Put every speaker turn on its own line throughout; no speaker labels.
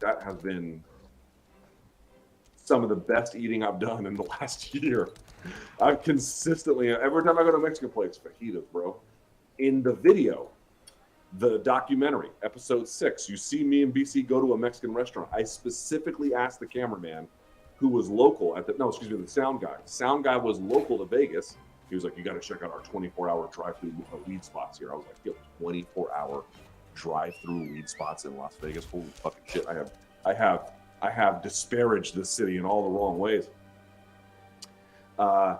that has been some of the best eating I've done in the last year. I've consistently, every time I go to a Mexican place, fajitas, bro. In the video, the documentary, episode 6, you see me and BC go to a Mexican restaurant. I specifically asked the cameraman who was local at the, no, excuse me, the sound guy. The sound guy was local to Vegas. He was like, you got to check out our 24-hour drive-through weed spots here. I was like, yo, 24-hour drive-through weed spots in Las Vegas. Holy fucking shit. I have disparaged this city in all the wrong ways. I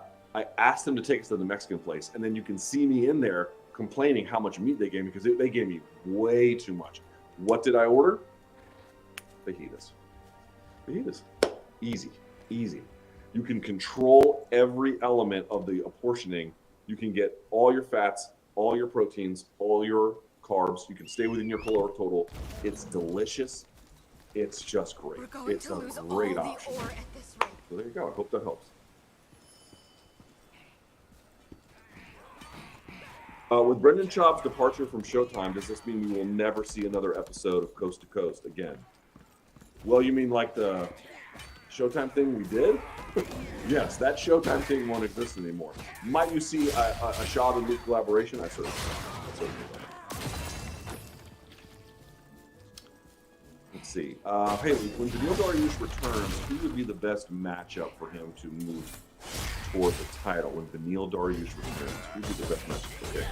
asked them to take us to the Mexican place, and then you can see me in there complaining how much meat they gave me because they gave me way too much. What did I order? Fajitas. Fajitas. Easy. You can control every element of the apportioning. You can get all your fats, all your proteins, all your carbs. You can stay within your caloric total. It's delicious. It's just great. It's a great option. So there you go. I hope that helps. With Brendan Schaub's departure from Showtime, does this mean we will never see another episode of Coast to Coast again? Well, you mean like the Showtime thing we did? Yes, that Showtime thing won't exist anymore. Might you see a Schaub and Luke collaboration? I certainly will. Let's see. Hey, when Daniil Dariush returns, who would be the best matchup for him to move toward the title? When Daniil Dariush returns, who would be the best matchup? Okay,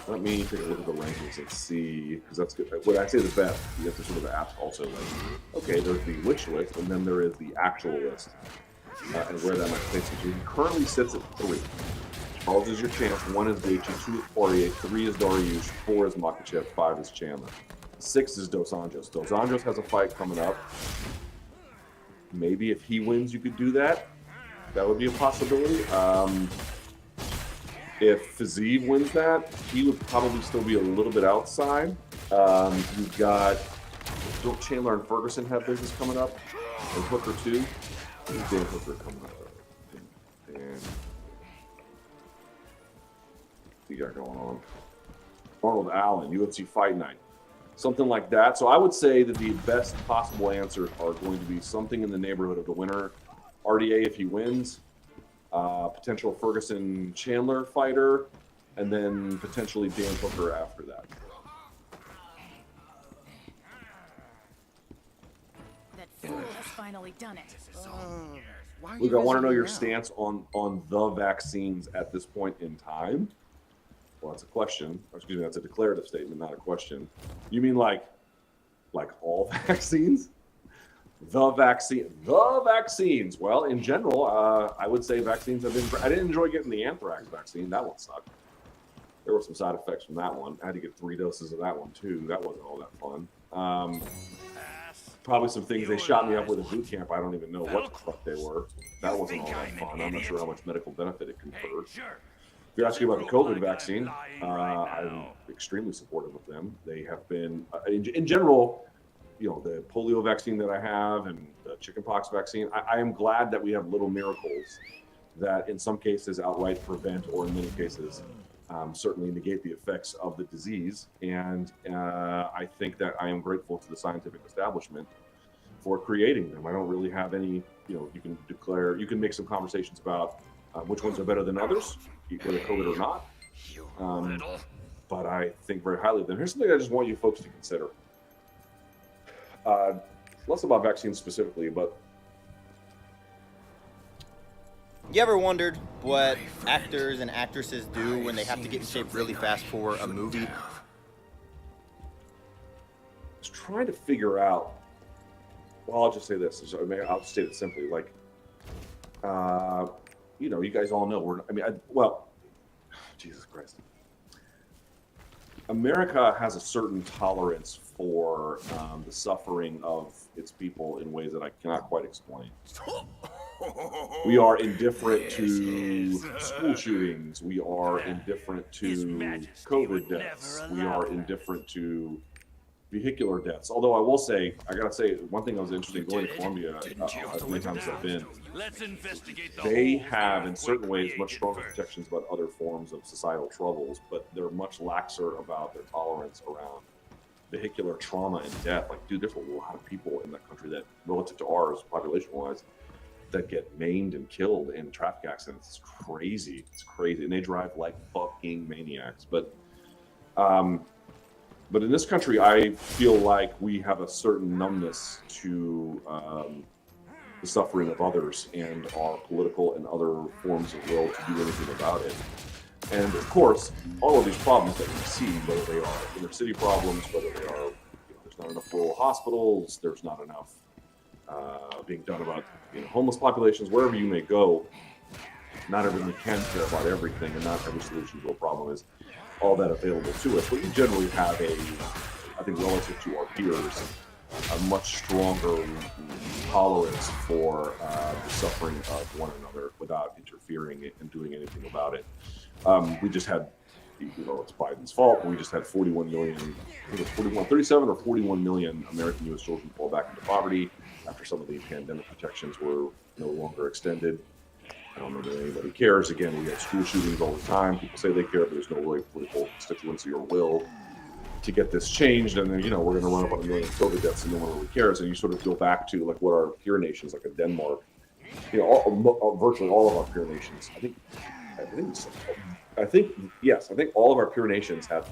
let me take a look at the rankings and see, because that's good. When I say the best, you have to sort of ask also, like, okay, there's the wish list, and then there is the actual list, and where that might place you. He currently sits at 3. Charles is your champ. 1 is Gaethje, 2 is Poirier, 3 is Dariush, 4 is Makhachev, 5 is Chandler. 6 is Dos Anjos. Dos Anjos has a fight coming up. Maybe if he wins, you could do that. That would be a possibility. If Fiziev wins that, he would probably still be a little bit outside. You've got, don't Chandler and Ferguson have business coming up? And Hooker too? I think Dan Hooker coming up. And you got going on? Arnold Allen, UFC Fight Night. Something like that. So I would say that the best possible answers are going to be something in the neighborhood of the winner. RDA if he wins, potential Ferguson Chandler fighter, and then potentially Dan Hooker after that.
That fool has finally done it.
Luke, I want to know your stance on the vaccines at this point in time. Well, that's a question. Or excuse me, that's a declarative statement, not a question. You mean like all vaccines? The vaccines. Well, in general, I would say vaccines have been. I didn't enjoy getting the anthrax vaccine. That one sucked. There were some side effects from that one. I had to get 3 doses of that one too. That wasn't all that fun. Probably some things they shot me up with at boot camp. I don't even know what the fuck they were. That wasn't all that fun. I'm not sure how much medical benefit it conferred. If you're asking about the COVID vaccine, I'm extremely supportive of them. They have been, in general, you know, the polio vaccine that I have and the chickenpox vaccine, I am glad that we have little miracles that in some cases outright prevent, or in many cases, certainly negate the effects of the disease. And I think that I am grateful to the scientific establishment for creating them. I don't really have any, you know, you can make some conversations about which ones are better than others, whether COVID or not. But I think very highly of them. Here's something I just want you folks to consider. Less about vaccines specifically, but
you ever wondered what actors and actresses do when they have to get in shape really fast for a movie?
I was trying to figure out. Well, I'll just say this. I'll state it simply. Like, you know, you guys all know Jesus Christ. America has a certain tolerance for the suffering of its people in ways that I cannot quite explain. We are indifferent to school shootings. We are indifferent to COVID deaths. We are indifferent to vehicular deaths. Although I will say, I gotta say, one thing that was interesting going to Colombia, as many times as I've been, they have in certain ways much stronger protections about other forms of societal troubles, but they're much laxer about their tolerance around vehicular trauma and death. Like, dude, there's a lot of people in that country unit relative to ours, population-wise, that get maimed and killed in traffic accidents. It's crazy. It's crazy, and they drive like fucking maniacs. But in this country, I feel like we have a certain numbness to the suffering of others and our political and other forms of will to do anything about it. And of course, all of these problems that we see, whether they are inner city problems, whether they are, there's not enough rural hospitals, there's not enough being done about homeless populations, wherever you may go, not everyone can care about everything, and not every solution to a problem is all that available to us. But we generally have I think relative to our peers, a much stronger tolerance for the suffering of one another without interfering and doing anything about it. We just had, it's Biden's fault, but we just had 41 million, I think it was 37 or 41 million American U.S. children fall back into poverty after some of the pandemic protections were no longer extended. I don't know that anybody cares. Again, we have school shootings all the time. People say they care, but there's no really political constituency or will to get this changed. And then, we're going to run up on 1 million COVID deaths and no one really cares. And you sort of go back to like what our peer nations, like a Denmark, virtually all of our peer nations, I think all of our peer nations have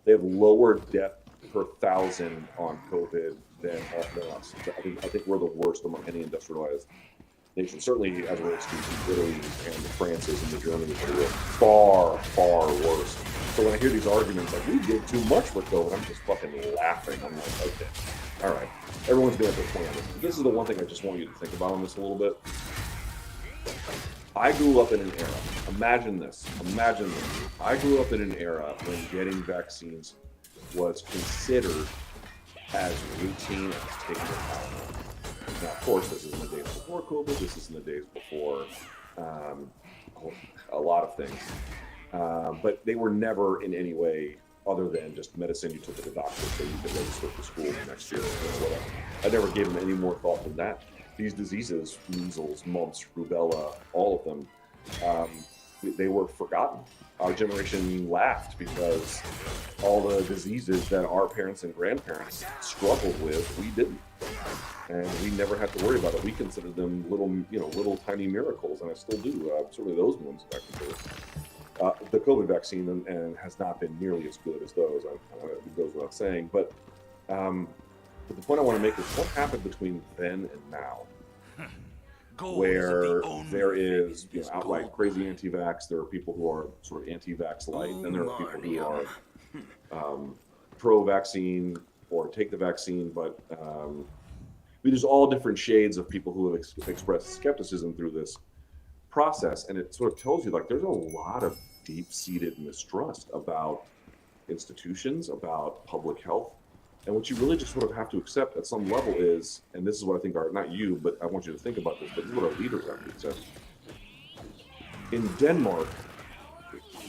lower death per thousand on COVID than us. I think we're the worst among any industrialized nation, certainly as it relates to Italy and the Frances and the Germanys, that are far, far worse. So when I hear these arguments like we did too much with COVID, I'm just fucking laughing. I'm like, okay, all right, everyone's been at their plan. This is the one thing I just want you to think about on this a little bit. I grew up in an era. Imagine this. I grew up in an era when getting vaccines was considered as routine as taking a Tylenol. Now, of course, this is in the days before COVID. This is in the days before a lot of things. But they were never in any way other than just medicine you took at the doctor so you could register for school next year or whatever. I never gave them any more thought than that. These diseases, measles, mumps, rubella, all of them, they were forgotten. Our generation laughed because all the diseases that our parents and grandparents struggled with, we didn't. And we never had to worry about it. We considered them little tiny miracles, and I still do. Certainly those ones I consider. The COVID vaccine and has not been nearly as good as those. It goes without saying. But the point I want to make is what happened between then and now, where there is outright crazy anti-vax. There are people who are sort of anti-vax light. Then there are people who are pro-vaccine or take the vaccine, but there's all different shades of people who have expressed skepticism through this process, and it sort of tells you like there's a lot of deep-seated mistrust about institutions, about public health, and what you really just sort of have to accept at some level is, and this is what I think not you, but I want you to think about this, but this is what our leaders have to accept. In Denmark,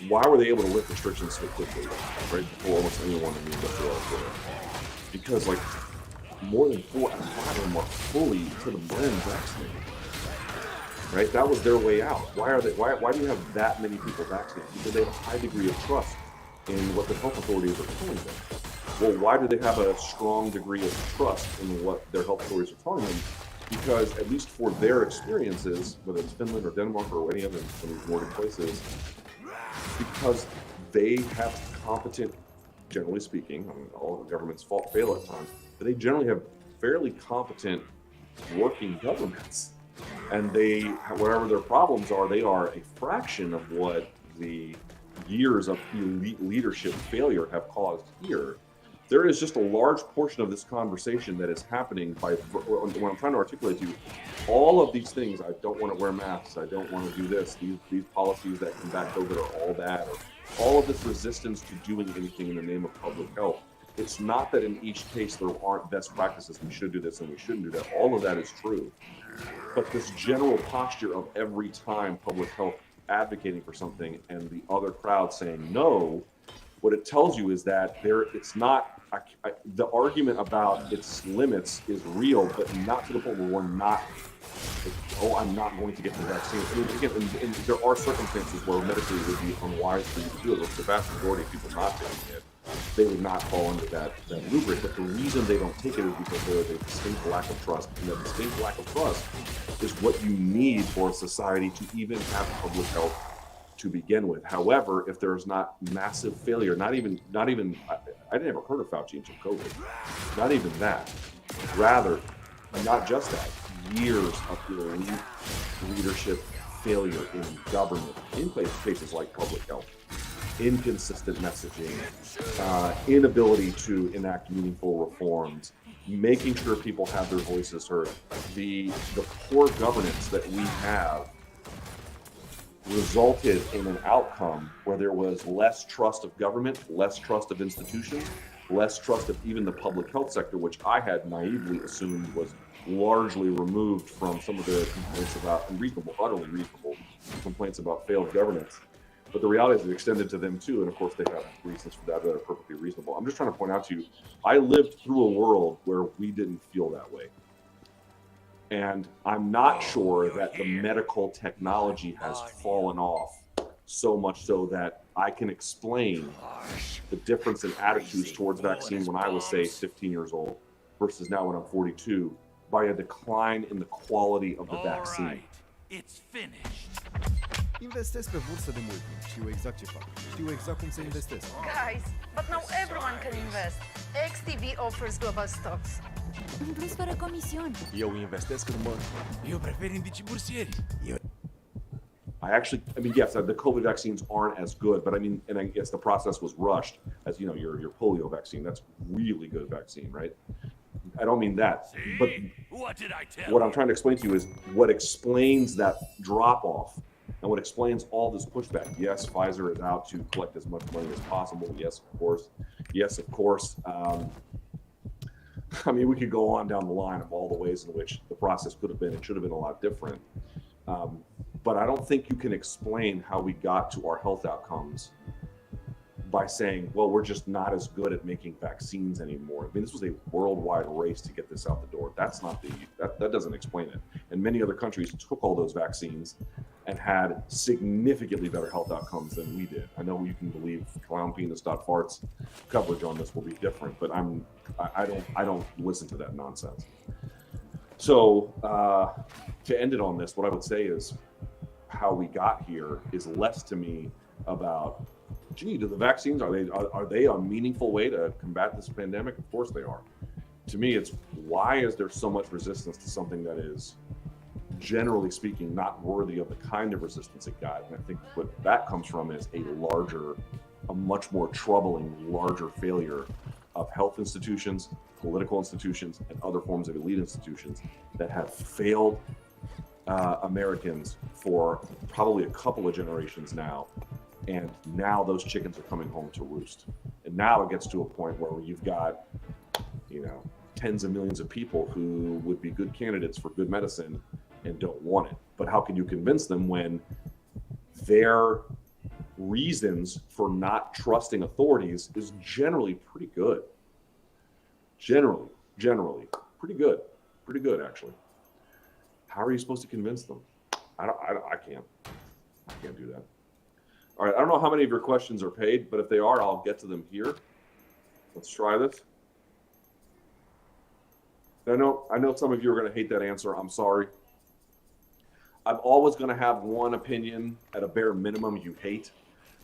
why were they able to lift restrictions so quickly, right before almost anyone in the industrialized world? Because like more than 4 out of 5 of them are fully to the brim vaccinated. Right? That was their way out. Why do you have that many people vaccinated? Because they have a high degree of trust in what the health authorities are telling them. Well, why do they have a strong degree of trust in what their health authorities are telling them? Because at least for their experiences, whether it's Finland or Denmark or any other of these Nordic places, because they have competent, generally speaking, all the governments fail at times, but they generally have fairly competent working governments. And they, whatever their problems are, they are a fraction of what the years of elite leadership failure have caused here. There is just a large portion of this conversation that is happening by, when I'm trying to articulate to you, all of these things, I don't want to wear masks, I don't want to do this, these policies that combat COVID are all bad, or all of this resistance to doing anything in the name of public health. It's not that in each case there aren't best practices, we should do this and we shouldn't do that. All of that is true. But this general posture of every time public health advocating for something and the other crowd saying no, what it tells you is that it's not, the argument about its limits is real, but not to the point where we're not, I'm not going to get the vaccine. I mean, again, and there are circumstances where medically it would be unwise for you to do it, but the vast majority of people not doing it they would not fall under that rubric. But the reason they don't take it is because there is a distinct lack of trust. And that distinct lack of trust is what you need for a society to even have public health to begin with. However, if there's not massive failure, not even I never heard of Fauci until COVID. Not even that. Rather, not just that, years of elite leadership failure in government, in places like public health, inconsistent messaging, inability to enact meaningful reforms, making sure people have their voices heard. The poor governance that we have resulted in an outcome where there was less trust of government, less trust of institutions, less trust of even the public health sector, which I had naively assumed was largely removed from some of the complaints about utterly reasonable complaints about failed governance. But the reality is it extended to them too, and of course they have reasons for that that are perfectly reasonable. I'm just trying to point out to you, I lived through a world where we didn't feel that way. And I'm not sure that the medical technology has fallen off so much so that I can explain the difference in attitudes towards vaccine when I was, say, 15 years old versus now when I'm 42 by a decline in the quality of the vaccine.
Right. It's finished.
Investesc pe bursă de mult timp. Știu exact ce fac. Știu exact cum să investesc.
Guys, but now everyone can invest. XTB offers global stocks.
În plus, fără comision.
Eu investesc în mări.
Eu prefer indicii bursieri.
I mean, yes, the COVID vaccines aren't as good, but I mean, and I guess the process was rushed, as you know, your polio vaccine, that's really good vaccine, right? I don't mean that, but
What did I tell
what I'm trying to explain to you is what explains that drop off and what explains all this pushback. Yes, Pfizer is out to collect as much money as possible. Yes, of course. Yes, of course. I mean, we could go on down the line of all the ways in which the process could have been, it should have been a lot different. But I don't think you can explain how we got to our health outcomes by saying, well, we're just not as good at making vaccines anymore. I mean, this was a worldwide race to get this out the door. That's not that doesn't explain it. And many other countries took all those vaccines and had significantly better health outcomes than we did. I know you can believe clown penis farts coverage on this will be different, but I don't listen to that nonsense. So to end it on this, what I would say is how we got here is less to me about, gee, do the vaccines, are they a meaningful way to combat this pandemic? Of course they are. To me, it's why is there so much resistance to something that is, generally speaking, not worthy of the kind of resistance it got? And I think what that comes from is a much more troubling, larger failure of health institutions, political institutions, and other forms of elite institutions that have failed Americans for probably a couple of generations now. And now those chickens are coming home to roost. And now it gets to a point where you've got, tens of millions of people who would be good candidates for good medicine and don't want it. But how can you convince them when their reasons for not trusting authorities is generally pretty good? Generally, pretty good actually. How are you supposed to convince them? I can't do that. All right, I don't know how many of your questions are paid, but if they are, I'll get to them here. Let's try this. I know some of you are going to hate that answer. I'm sorry. I'm always going to have one opinion at a bare minimum you hate.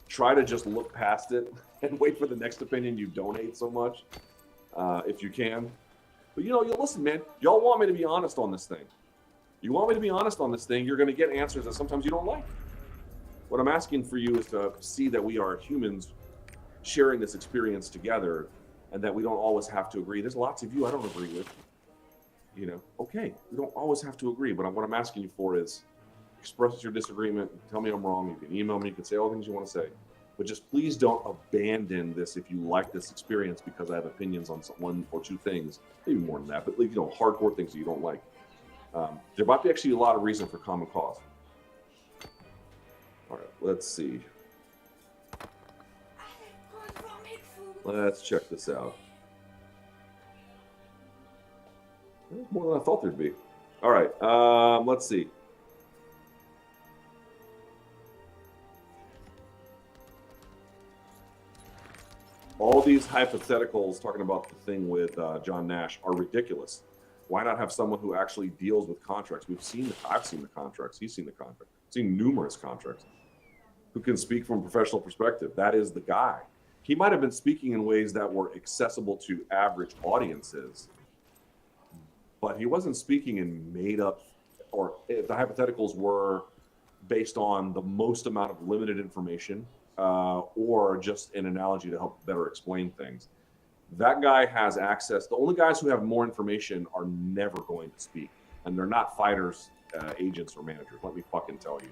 Try to just look past it and wait for the next opinion you don't hate so much, if you can. But you listen, man, y'all want me to be honest on this thing. You want me to be honest on this thing, you're going to get answers that sometimes you don't like. What I'm asking for you is to see that we are humans sharing this experience together and that we don't always have to agree. There's lots of you I don't agree with. Okay, we don't always have to agree, but what I'm asking you for is express your disagreement, tell me I'm wrong, you can email me, you can say all the things you want to say, but just please don't abandon this if you like this experience because I have opinions on one or two things, maybe more than that, but hardcore things that you don't like. There might be actually a lot of reason for common cause. All right, let's see. Let's check this out. There's more than I thought there'd be. All right, let's see. All all these hypotheticals talking about the thing with John Nash are ridiculous. Why not have someone who actually deals with contracts? I've seen the contracts. He's seen the contracts. I've seen numerous contracts. Who can speak from a professional perspective? That is the guy. He might have been speaking in ways that were accessible to average audiences, but he wasn't speaking in made up, or the hypotheticals were based on the most amount of limited information, or just an analogy to help better explain things. That guy has access. The only guys who have more information are never going to speak, and they're not fighters, agents, or managers. Let me fucking tell you.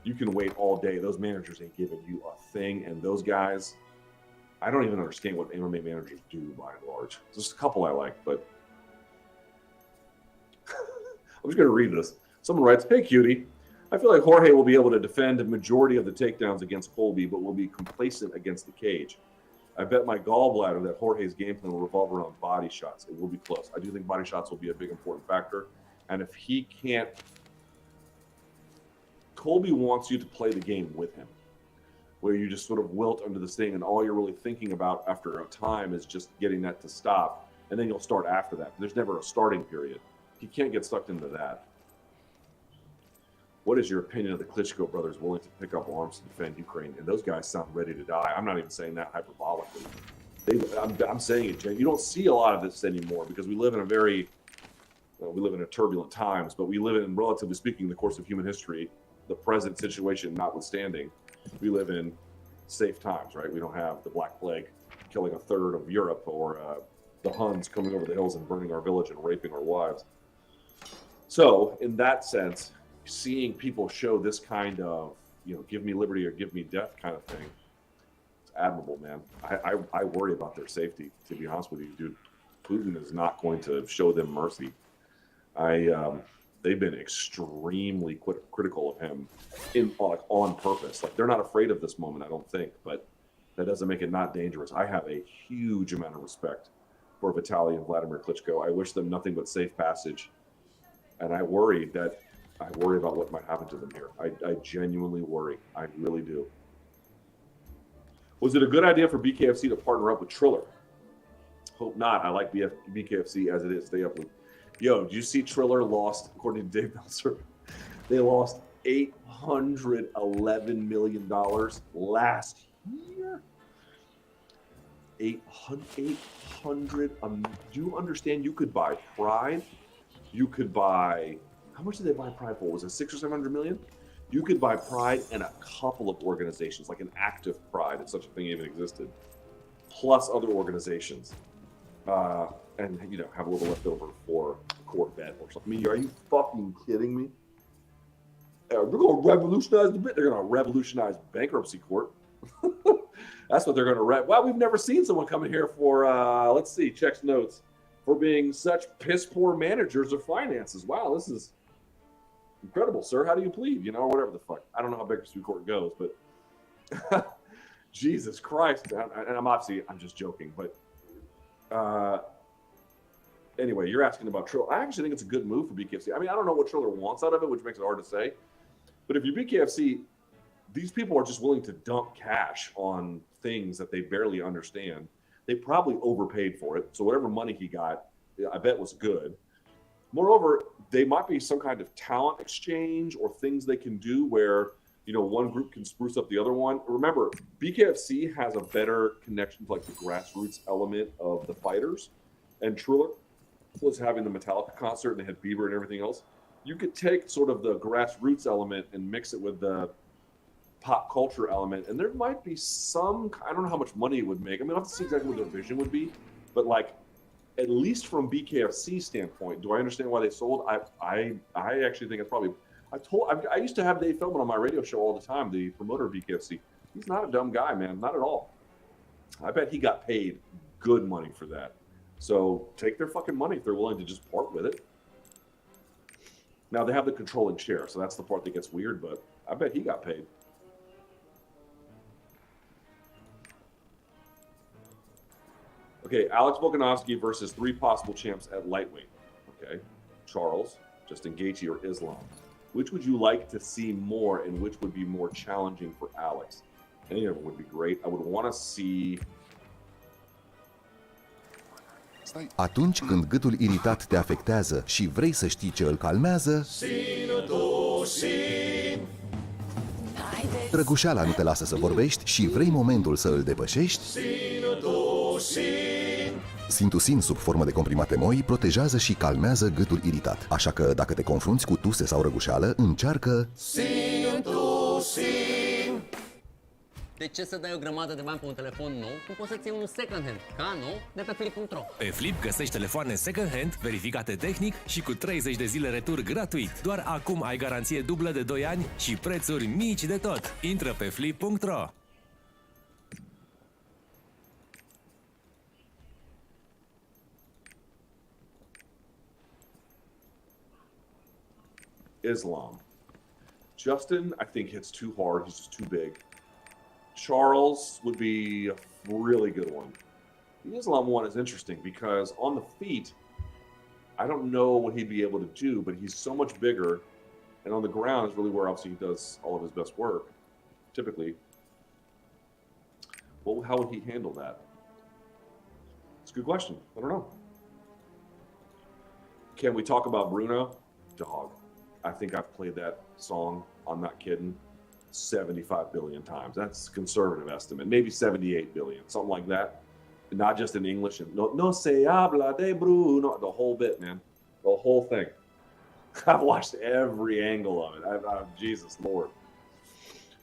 You can wait all day. Those managers ain't giving you a thing, and those guys, I don't even understand what MMA managers do by and large. Just a couple I like, but I'm just going to read this. Someone writes, "Hey, cutie. I feel like Jorge will be able to defend a majority of the takedowns against Colby, but will be complacent against the cage. I bet my gallbladder that Jorge's game plan will revolve around body shots. It will be close. I do think body shots will be a big important factor. And if he can't, Colby wants you to play the game with him, where you just sort of wilt under this thing, and all you're really thinking about after a time is just getting that to stop, and then you'll start after that. There's never a starting period. He can't get sucked into that. What is your opinion of the Klitschko brothers willing to pick up arms to defend Ukraine?" And those guys sound ready to die. I'm not even saying that hyperbolically. I'm saying it. You don't see a lot of this anymore because we live in turbulent times, but we live in, relatively speaking, the course of human history, the present situation notwithstanding, we live in safe times, right? We don't have the Black Plague killing a third of Europe, or the Huns coming over the hills and burning our village and raping our wives. So, in that sense, seeing people show this kind of, give me liberty or give me death kind of thing, it's admirable, man. I worry about their safety, to be honest with you, dude. Putin is not going to show them mercy. They've been extremely critical of him on purpose. Like, they're not afraid of this moment, I don't think, but that doesn't make it not dangerous. I have a huge amount of respect for Vitaly and Vladimir Klitschko. I wish them nothing but safe passage, and I worry about what might happen to them here. I genuinely worry. I really do. Was it a good idea for BKFC to partner up with Triller? Hope not. I like BKFC as it is. Stay up with. Yo, did you see Triller lost, according to Dave Meltzer, they lost $811 million last year? 800. Do you understand? You could buy Pride. You could buy. How much did they buy Pride for? Was it 600 or 700 million? You could buy Pride and a couple of organizations, like an active Pride, if such a thing even existed, plus other organizations, and have a little left over for a Corvette or something. I mean, are you fucking kidding me? They're going to revolutionize the bit. They're going to revolutionize bankruptcy court. That's what they're going to Well, we've never seen someone come in here for, let's see, checks notes, for being such piss poor managers of finances. Wow, this is incredible, sir. How do you plead? Or whatever the fuck. I don't know how bankruptcy court goes, but Jesus Christ. And I'm just joking, but anyway, you're asking about Triller. I actually think it's a good move for BKFC. I mean, I don't know what Triller wants out of it, which makes it hard to say. But if you're BKFC, these people are just willing to dump cash on things that they barely understand. They probably overpaid for it. So whatever money he got, I bet was good. Moreover, they might be some kind of talent exchange or things they can do where, one group can spruce up the other one. Remember, BKFC has a better connection to like the grassroots element of the fighters, and Triller was having the Metallica concert and they had Bieber and everything else. You could take sort of the grassroots element and mix it with the pop culture element, and there might be some, I don't know how much money it would make. I mean, I'll have to see exactly what their vision would be, but like, at least from BKFC standpoint, do I understand why they sold? I actually think it's probably, I used to have Dave Feldman on my radio show all the time, the promoter of BKFC. He's not a dumb guy, man, not at all. I bet he got paid good money for that. So take their fucking money if they're willing to just part with it. Now they have the controlling share, so that's the part that gets weird, but I bet he got paid. Okay, Alex Volkanovski versus 3 possible champs at lightweight. Okay, Charles, Justin Gaethje, or Islam. Which would you like to see more, and which would be more challenging for Alex? Any of them would be great. I would want to see
Atunci când gâtul iritat te afectează și vrei să știi ce îl calmează, drăgușeala nu te lasă să vorbești și vrei momentul să îl depășești, Sintusin sub formă de comprimate moi protejează și calmează gâtul iritat. Așa că dacă te confrunți cu tuse sau răgușeală, încearcă Sintusin.
De ce să dai o grămadă de bani pe un telefon nou când poți să-ți iei unul second hand, ca nou, de pe flip.ro?
Pe Flip găsești telefoane second hand, verificate tehnic și cu 30 de zile retur gratuit. Doar acum ai garanție dublă de 2 ani și prețuri mici de tot. Intră pe flip.ro.
Islam. Justin, I think, hits too hard. He's just too big. Charles would be a really good one. The Islam one is interesting because on the feet, I don't know what he'd be able to do, but he's so much bigger. And on the ground is really where obviously he does all of his best work, typically. Well, how would he handle that? It's a good question. I don't know. Can we talk about Bruno? Dog. I think I've played that song, I'm not kidding, 75 billion times. That's a conservative estimate, maybe 78 billion, something like that. Not just in English. And no se habla de Bruno. The whole bit, man. The whole thing. I've watched every angle of it. Jesus Lord.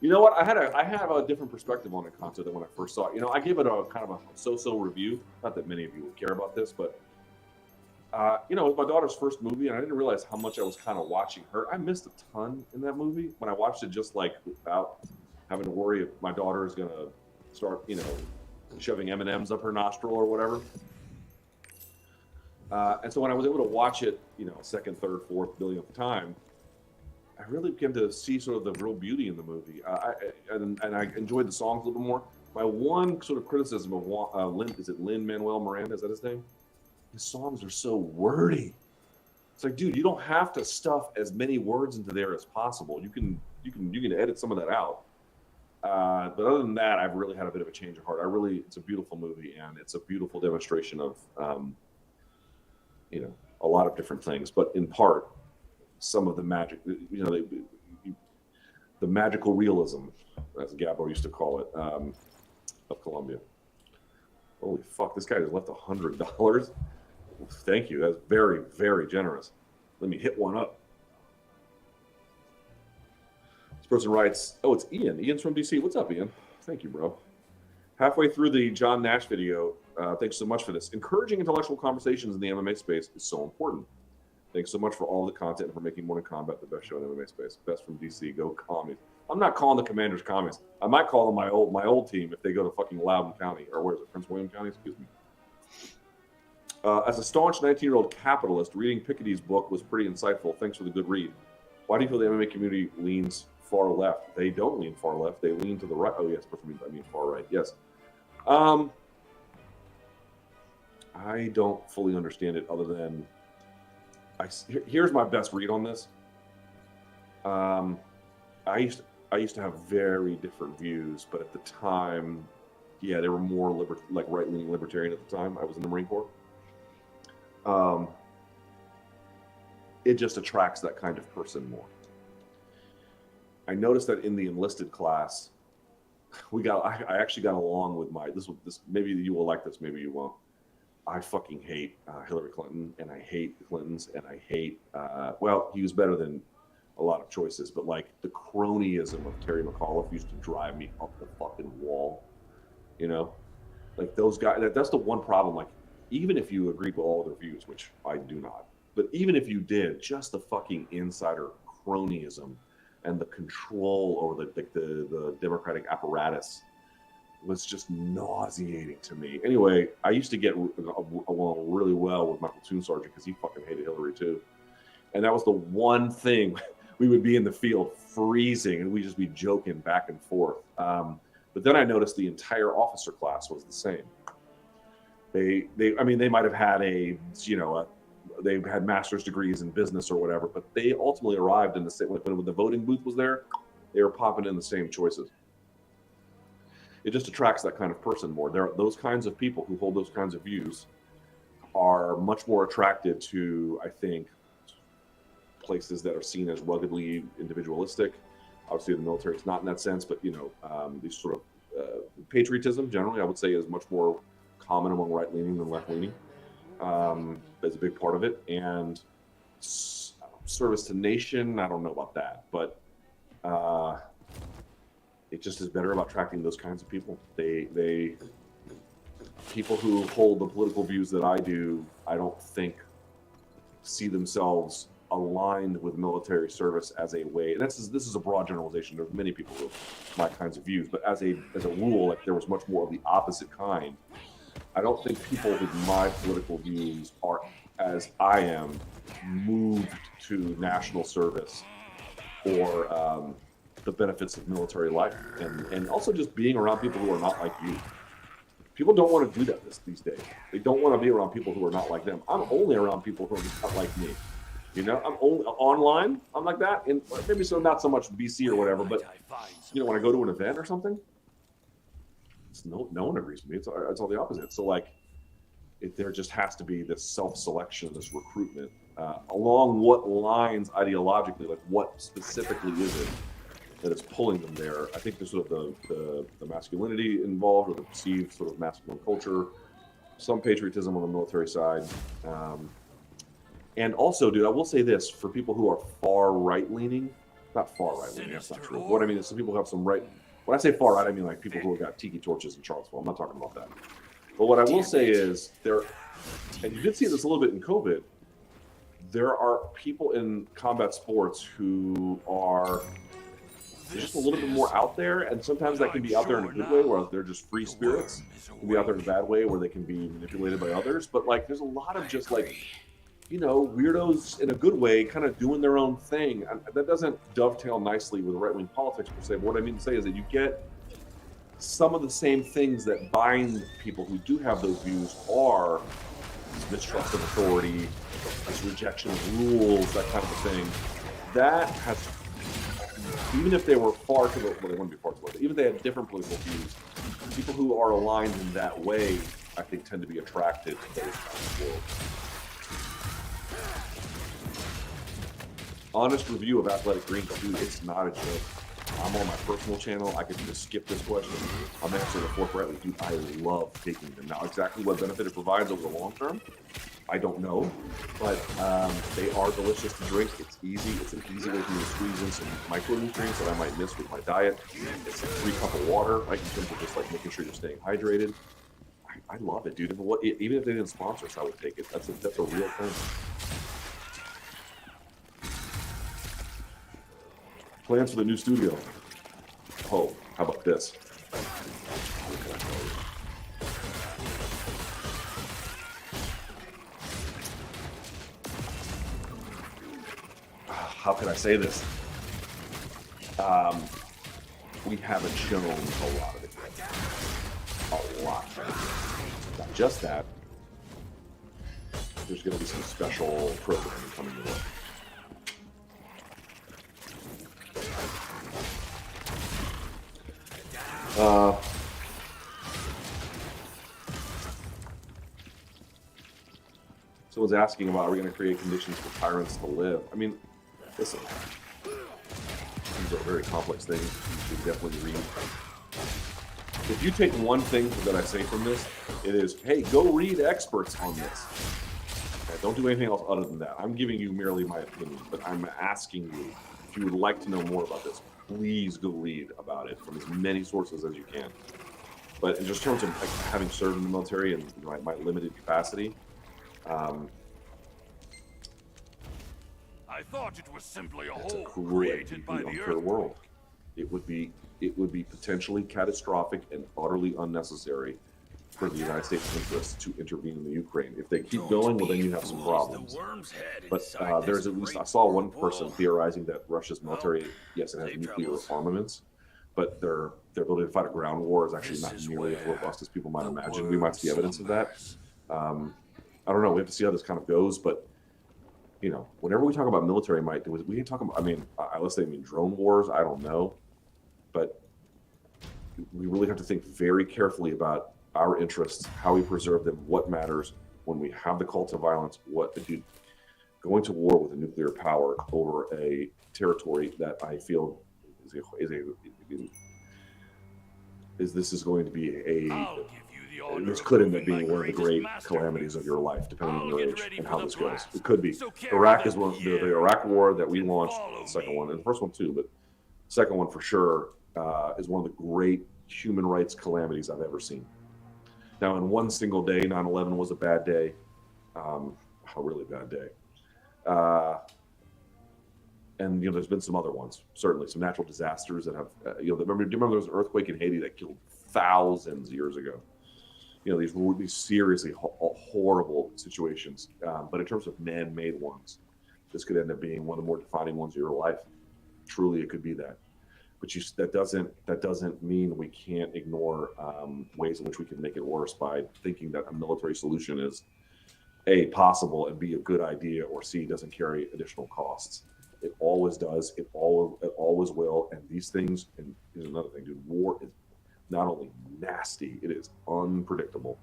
You know what? I have a different perspective on it, Kanto, than when I first saw it. You know, I gave it a kind of a so-so review. Not that many of you would care about this, but you know, it was my daughter's first movie, and I didn't realize how much I was kind of watching her. I missed a ton in that movie when I watched it, just like without having to worry if my daughter is going to start, you know, shoving M&Ms up her nostril or whatever. And so when I was able to watch it, you know, second, third, fourth, billionth time, I really began to see sort of the real beauty in the movie. And I enjoyed the songs a little bit more. My one sort of criticism of Lin-Manuel Miranda, is that his name? His songs are so wordy. It's like, dude, you don't have to stuff as many words into there as possible. You can edit some of that out. But other than that, I've really had a bit of a change of heart. It's a beautiful movie, and it's a beautiful demonstration of, you know, a lot of different things. But in part, some of the magic, you know, the magical realism, as Gabo used to call it, of Colombia. Holy fuck, this guy just left $100. Thank you. That's very, very generous. Let me hit one up. This person writes, oh, it's Ian. Ian's from DC. What's up, Ian? Thank you, bro. Halfway through the John Nash video, thanks so much for this. Encouraging intellectual conversations in the MMA space is so important. Thanks so much for all the content and for making Morning Combat the best show in the MMA space. Best from DC. Go Commies. I'm not calling the Commanders Commies. I might call them my old team if they go to fucking Loudoun County, or where is it, Prince William County? Excuse me. As a staunch 19-year-old capitalist, reading Piketty's book was pretty insightful. Thanks for the good read. Why do you feel the MMA community leans far left? They don't lean far left. They lean to the right. Oh, yes, I mean far right. Yes. I don't fully understand it other than here's my best read on this. I used to have very different views, but at the time, yeah, they were more right-leaning libertarian at the time. I was in the Marine Corps. It just attracts that kind of person more. I noticed that in the enlisted class, I actually got along with this. Maybe you will like this, maybe you won't. I fucking hate Hillary Clinton, and I hate the Clintons, and I hate, well, he was better than a lot of choices, but like the cronyism of Terry McAuliffe used to drive me up the fucking wall, you know? Like those guys, that's the one problem. Like, even if you agreed with all of their views, which I do not, but even if you did, just the fucking insider cronyism and the control over the Democratic apparatus was just nauseating to me. Anyway, I used to get along really well with my platoon sergeant because he fucking hated Hillary too. And that was the one thing. We would be in the field freezing and we'd just be joking back and forth. But then I noticed the entire officer class was the same. They might have had they had master's degrees in business or whatever, but they ultimately arrived in the same, when the voting booth was there, they were popping in the same choices. It just attracts that kind of person more. There are those kinds of people who hold those kinds of views are much more attracted to, I think, places that are seen as ruggedly individualistic. Obviously, the military is not in that sense, but these sort of patriotism generally, I would say, is much more common among right-leaning than left-leaning. That's a big part of it. And service to nation, I don't know about that, but it just is better about attracting those kinds of people. People who hold the political views that I do, I don't think see themselves aligned with military service as a way. And this is a broad generalization. There's many people with my kinds of views, but as a rule, like there was much more of the opposite kind. I don't think people with my political views are, as I am, moved to national service or the benefits of military life, and also just being around people who are not like you. People don't want to do that these days. They don't want to be around people who are not like them. I'm only around people who are not like me. You know, I'm only online. I'm like that, and maybe so not so much BC or whatever, but when I go to an event or something, no one agrees with me. It's all the opposite. So like, there just has to be this self-selection, this recruitment along what lines ideologically, like what specifically is it that is pulling them there. I think there's sort of the masculinity involved, or the perceived sort of masculine culture, some patriotism on the military side. And also, dude, I will say this, for people who are far right-leaning, not far right-leaning, that's not true. What I mean is some people who have some right, when I say far right, I mean like people who have got tiki torches in Charlottesville. I'm not talking about that. But what I will say is there, and you did see this a little bit in COVID, there are people in combat sports who are just a little bit more out there, and sometimes that can be out there in a good way, where they're just free spirits. It can be out there in a bad way, where they can be manipulated by others. But like, there's a lot of just like, weirdos in a good way, kind of doing their own thing. And that doesn't dovetail nicely with right-wing politics per se. But what I mean to say is that you get some of the same things that bind people who do have those views are this mistrust of authority, this rejection of rules, that kind of a thing. That has, even if they were far to the, well, they wouldn't be far to the left, even if they had different political views, people who are aligned in that way, I think, tend to be attracted to those kinds of worlds. Honest review of Athletic Greens, dude, it's not a joke. I'm on my personal channel. I could just skip this question. I'm answering it forthrightly. Dude, I love taking them. Now, exactly what benefit it provides over the long term, I don't know. But they are delicious to drink. It's easy. It's an easy way for me to squeeze in some micronutrients that I might miss with my diet. It's a free cup of water, like in terms of just like making sure you're staying hydrated. I love it, dude. Even if they didn't sponsor us, I would take it. That's a real thing. Plans for the new studio. Oh, how about this? How can I say this? We haven't shown a lot of it yet. A lot. Not just that. There's going to be some special programming coming your way. Someone's asking about, are we going to create conditions for tyrants to live? I mean, listen, these are very complex things. You should definitely read. If you take one thing that I say from this, it is, hey, go read experts on this. Okay, don't do anything else other than that. I'm giving you merely my opinion, but I'm asking you, if you would like to know more about this, please go read about it from as many sources as you can. But in just terms of like, having served in the military and my limited capacity,
I thought it was simply a
it's a
hole
cruel
created
and
by the
unfair world. It would be potentially catastrophic and utterly unnecessary for the United States interests to intervene in the Ukraine. If they keep going, well, then you have some problems. But there's at least, I saw one person theorizing that Russia's military, yes, it has nuclear armaments, but their ability to fight a ground war is actually not nearly as robust as people might imagine. We might see evidence of that. I don't know. We have to see how this kind of goes, but whenever we talk about military might, we can talk about, unless they mean drone wars, I don't know. But we really have to think very carefully about our interests, how we preserve them, what matters, when we have the cult of violence, dude, going to war with a nuclear power over a territory that I feel this is going to be this could end up being one of the great calamities of your life, depending on your age and how this goes. It could be. Iraq is the Iraq war that we launched, the second one, and the first one too, but the second one for sure is one of the great human rights calamities I've ever seen. Now, in one single day, 9/11 was a bad day, a really bad day. And there's been some other ones, certainly some natural disasters that have. Do you remember there was an earthquake in Haiti that killed thousands years ago? These seriously horrible situations. But in terms of man-made ones, this could end up being one of the more defining ones of your life. Truly, it could be that. But that doesn't mean we can't ignore ways in which we can make it worse by thinking that a military solution is A, possible, and B, a good idea, or C, doesn't carry additional costs. It always does. It always will. And these things, and here's another thing, dude, war is not only nasty, it is unpredictable.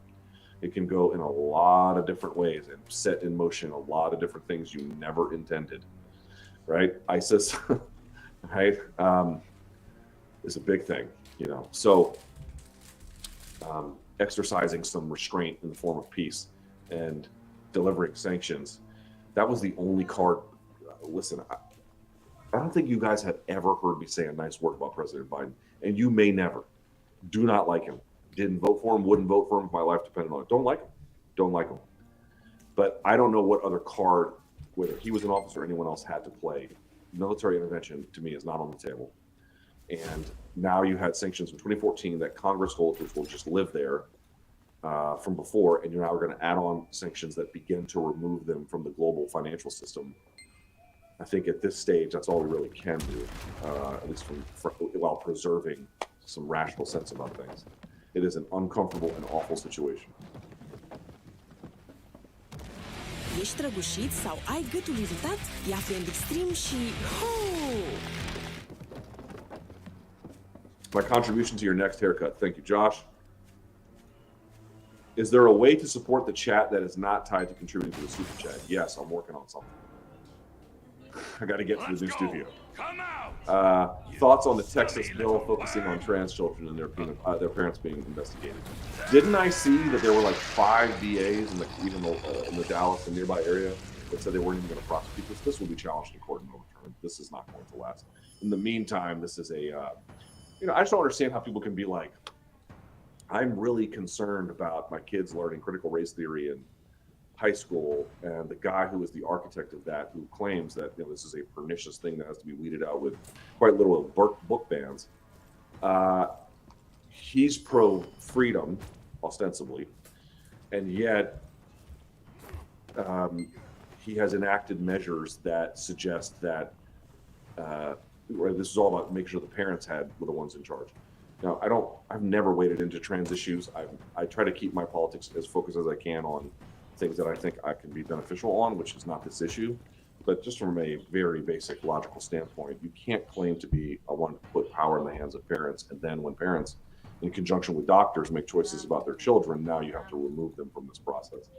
It can go in a lot of different ways and set in motion a lot of different things you never intended, right? ISIS, right, is a big thing, So exercising some restraint in the form of peace and delivering sanctions, that was the only card. Listen, I don't think you guys have ever heard me say a nice word about President Biden, and you may never. Do not like him. Didn't vote for him, wouldn't vote for him if my life depended on it. Don't like him. Don't like him. But I don't know what other card, whether he was an officer or anyone else, had to play. Military intervention, to me, is not on the table. And now you had sanctions in 2014 that Congress holds, which will just live there from before, and you're now going to add on sanctions that begin to remove them from the global financial system. I think at this stage, that's all we really can do, at least while preserving some rational sense about things. It is an uncomfortable and awful situation.
Ești răgușit sau ai gâtul iritat? Ia Fend Extreme și...
My contribution to your next haircut. Thank you, Josh. Is there a way to support the chat that is not tied to contributing to the super chat? Yes, I'm working on something. I got to get to the new studio. Thoughts on the Texas bill focusing on trans children and their parents being investigated? Didn't I see that there were like 5 DAs in the Dallas and nearby area that said they weren't even going to prosecute this? This will be challenged in court and overturned. This is not going to last. In the meantime, this is I just don't understand how people can be like, I'm really concerned about my kids learning critical race theory in high school, and the guy who is the architect of that, who claims that this is a pernicious thing that has to be weeded out with quite literal book bans. He's pro-freedom, ostensibly, and yet he has enacted measures that suggest that this is all about making sure the parents were the ones in charge. Now, I've never waded into trans issues. I try to keep my politics as focused as I can on things that I think I can be beneficial on, which is not this issue. But just from a very basic logical standpoint, you can't claim to be a one to put power in the hands of parents, and then when parents, in conjunction with doctors, make choices about their children, now you have to remove them from this process.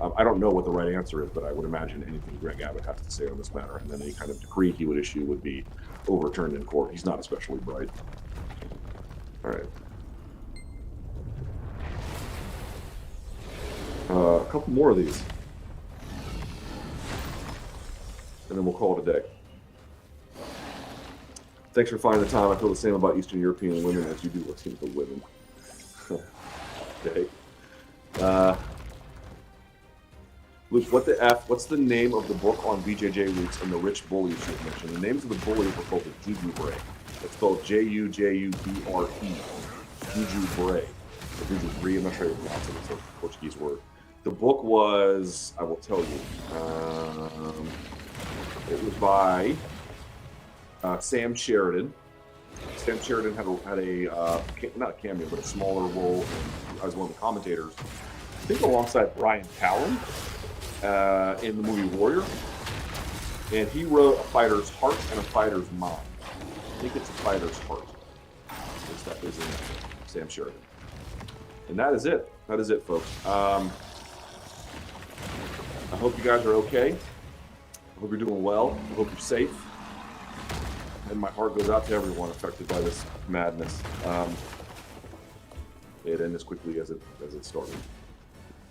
I don't know what the right answer is, but I would imagine anything Greg Abbott has to say on this matter, and then any kind of decree he would issue would be overturned in court. He's not especially bright. All right. A couple more of these, and then we'll call it a day. Thanks for finding the time. I feel the same about Eastern European women as you do Latino women. Okay. Luke, what's the name of the book on BJJ roots and the rich bullies you mentioned? The names of the bullies were called the Juju Bray. It's spelled Jujubre. Juju Bray. Or Juju Bray, I'm not sure how to pronounce it. It's a Portuguese word. The book was, I will tell you, it was by Sam Sheridan. Sam Sheridan had a not a cameo, but a smaller role as one of the commentators. I think alongside Brian Callen in the movie Warrior. And he wrote a fighter's heart and a fighter's mind. I think it's a fighter's heart. That is in Sam Sheridan. And that is it. That is it, folks. I hope you guys are okay. I hope you're doing well. I hope you're safe. And my heart goes out to everyone affected by this madness. It ended as quickly as it started.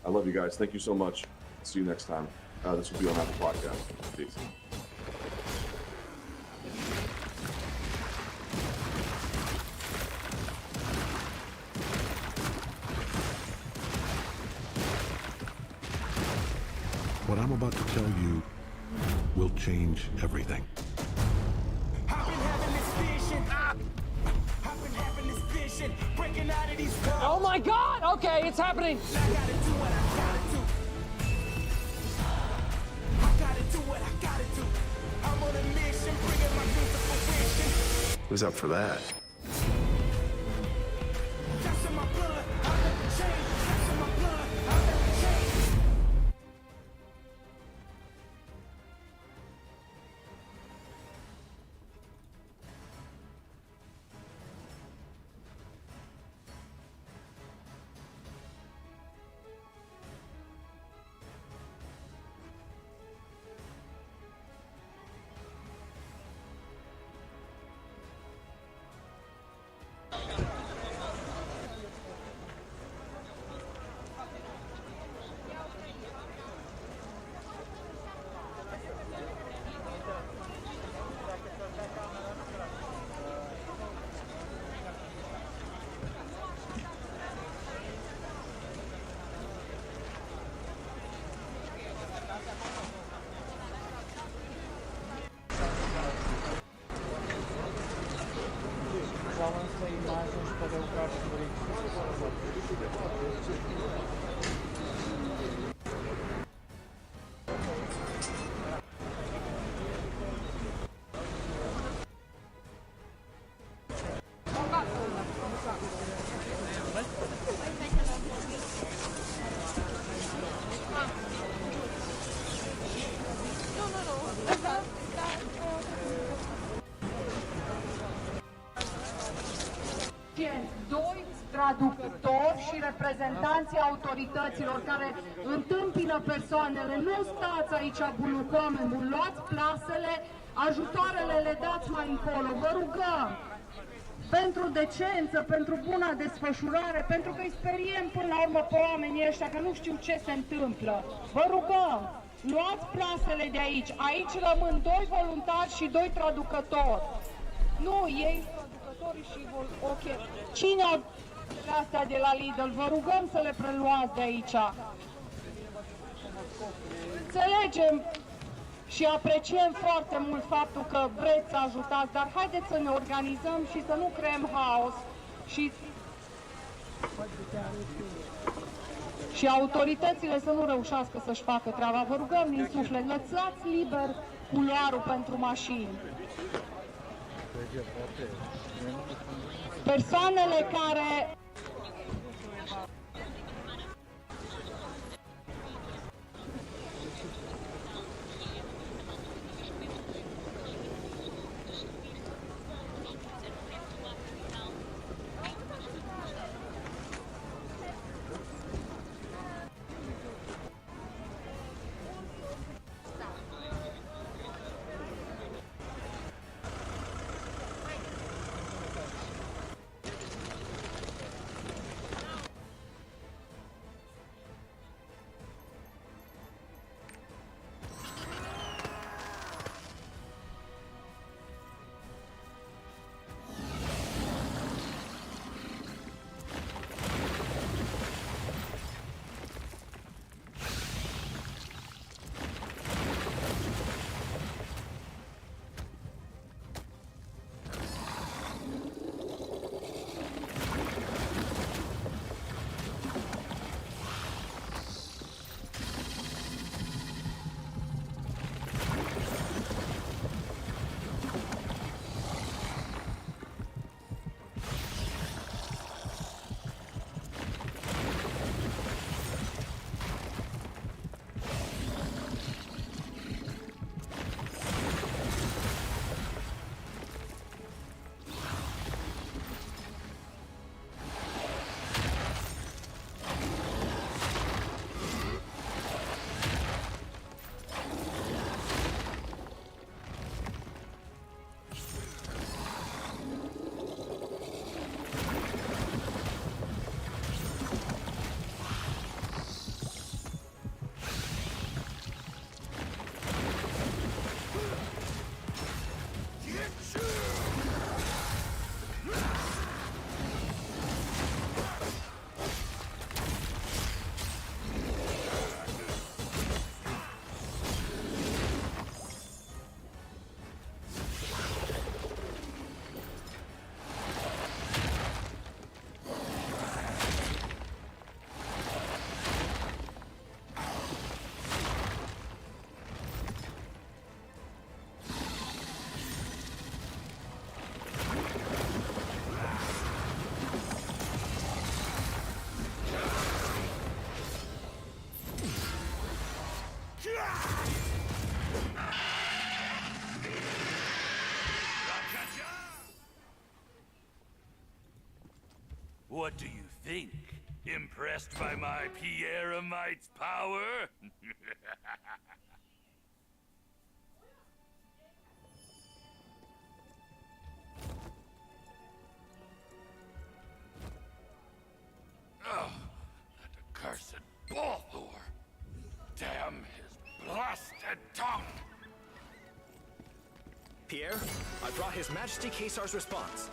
I love you guys. Thank you so much. See you next time. This will be on Apple Podcast. Peace.
What I'm about to tell you will change everything.
Oh my God! Okay, it's happening.
Who's up for that?
Doi traducători și reprezentanții autorităților care întâmpină persoanele. Nu stați aici, bulucoameni, luați plasele, ajutoarele le dați mai încolo, vă rugăm. Pentru decență, pentru buna desfășurare, pentru că îi speriem până la urmă pe oamenii ăștia că nu știu ce se întâmplă. Vă rugăm, luați plasele de aici. Aici rămân 2 voluntari și 2 traducători. Nu, ei traducătorii și ok. Cine au astea de la Lidl? Vă rugăm să le preluați de aici. Înțelegem și apreciem foarte mult faptul că vreți să ajutați, dar haideți să ne organizăm și să nu creăm haos și autoritățile să nu reușească să-și facă treaba. Vă rugăm din suflet, lăsați liber culoarul pentru mașini. Persoanele care
What do you think? Impressed by my Pierre-mite's power? Oh, that accursed Balthor! Damn his blasted tongue!
Pierre, I brought His Majesty Caesar's response.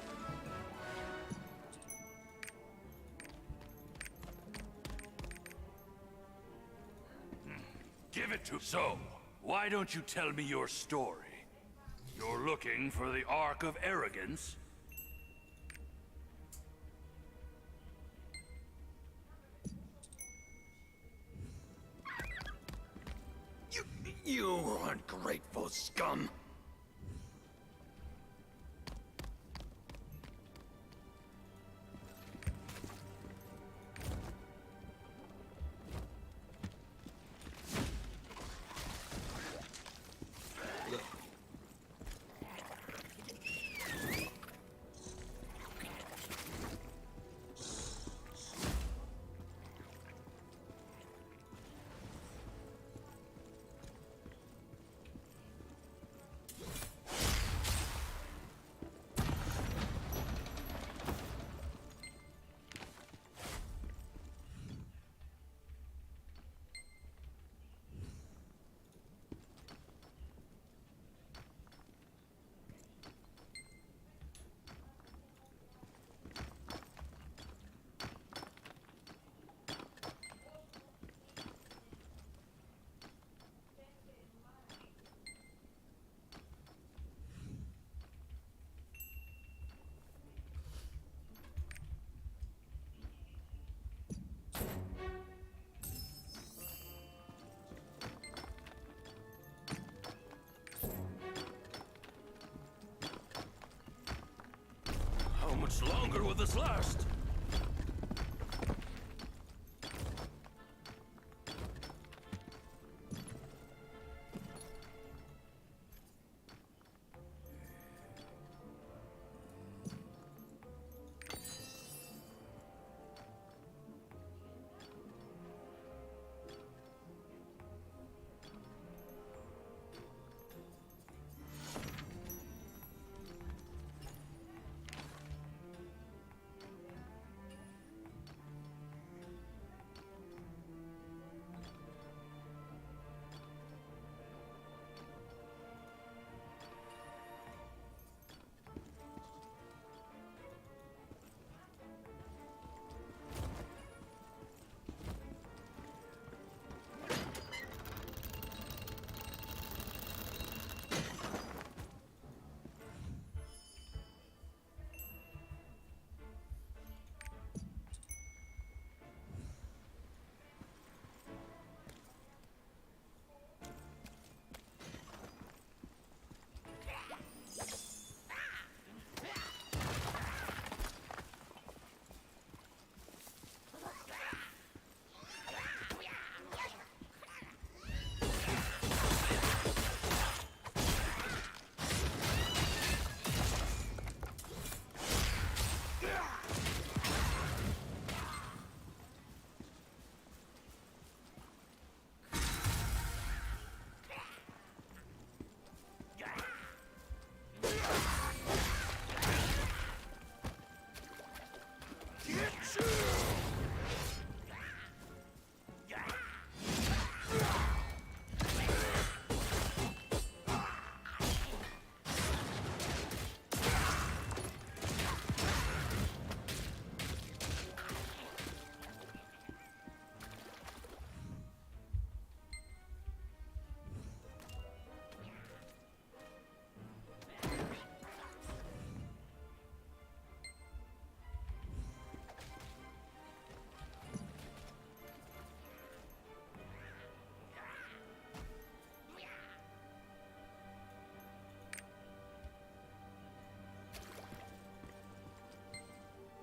Give it to... So, why don't you tell me your story? You're looking for the Ark of Arrogance?
You ungrateful scum!
How much longer will this last?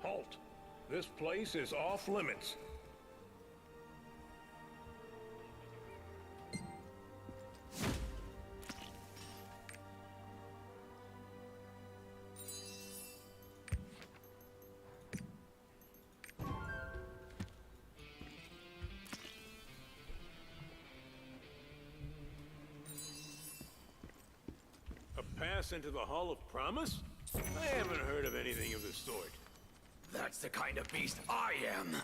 Halt! This place is off limits. pass into the Hall of Promise? I haven't heard of anything of the sort.
That's the kind of beast I am.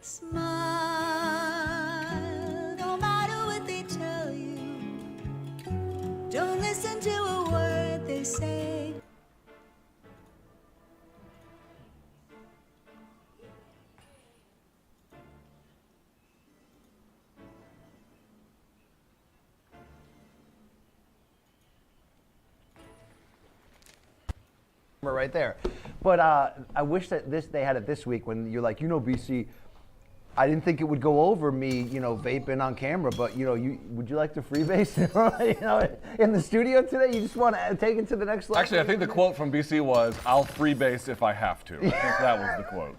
Smile, no matter what they tell you. Don't listen to a word they say.
Right there. But I wish that they had it this week when you're like, BC, I didn't think it would go over me, vaping on camera, but would you like to freebase in the studio today? You just want to take it to the next level?
Actually, I think the quote from BC was, "I'll freebase if I have to." I think that was the quote.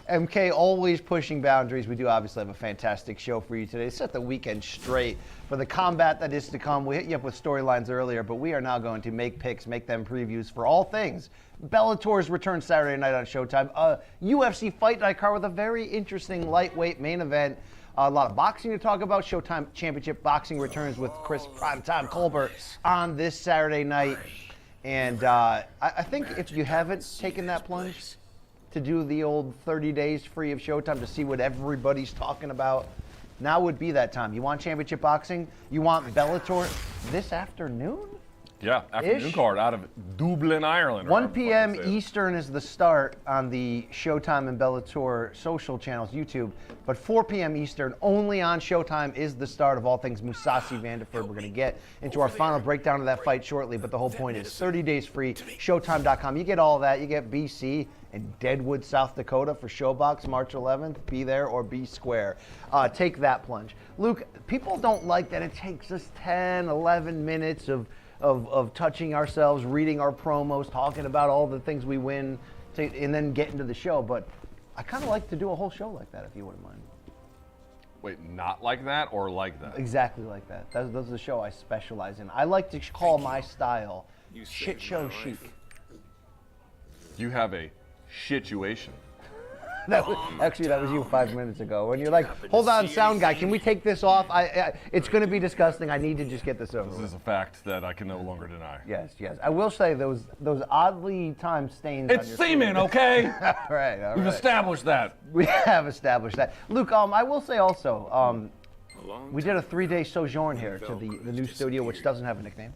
MK always pushing boundaries. We do obviously have a fantastic show for you today. Set the weekend straight for the combat that is to come. We hit you up with storylines earlier, but we are now going to make picks, make them previews for all things. Bellator's return Saturday night on Showtime. A UFC Fight Night card with a very interesting lightweight main event. A lot of boxing to talk about. Showtime Championship Boxing returns with Chris Primetime Colbert on this Saturday night. And I think if you haven't taken that plunge to do the old 30 days free of Showtime to see what everybody's talking about, now would be that time. You want Championship Boxing? You want Bellator this afternoon?
Yeah, afternoon card out of Dublin, Ireland.
1 p.m. Eastern is the start on the Showtime and Bellator social channels, YouTube. But 4 p.m. Eastern, only on Showtime, is the start of all things Mousasi Vanderford. We're going to get into our final breakdown of that fight shortly, but the whole point is 30 days free, Showtime.com. You get all that. You get BC in Deadwood, South Dakota for Showbox, March 11th. Be there or be square. Take that plunge. Luke, people don't like that it takes us 10, 11 minutes of touching ourselves, reading our promos, talking about all the things we win, and then get into the show. But I kind of like to do a whole show like that, if you wouldn't mind.
Wait, not like that or like that?
Exactly like that. That's the show I specialize in. I like to call my style shit show chic.
You have a situation.
Actually, that was you 5 minutes ago. When you're like, hold on, sound guy, can we take this off? It's going to be disgusting. I need to just get this over with.
This is a fact that I can no longer deny.
Yes. I will say those oddly timed stains on
It's
your
semen,
screen.
okay?
All right.
We've established that.
We have established that. Luke, I will say also, we did a 3-day sojourn here to the new studio, which doesn't have a nickname,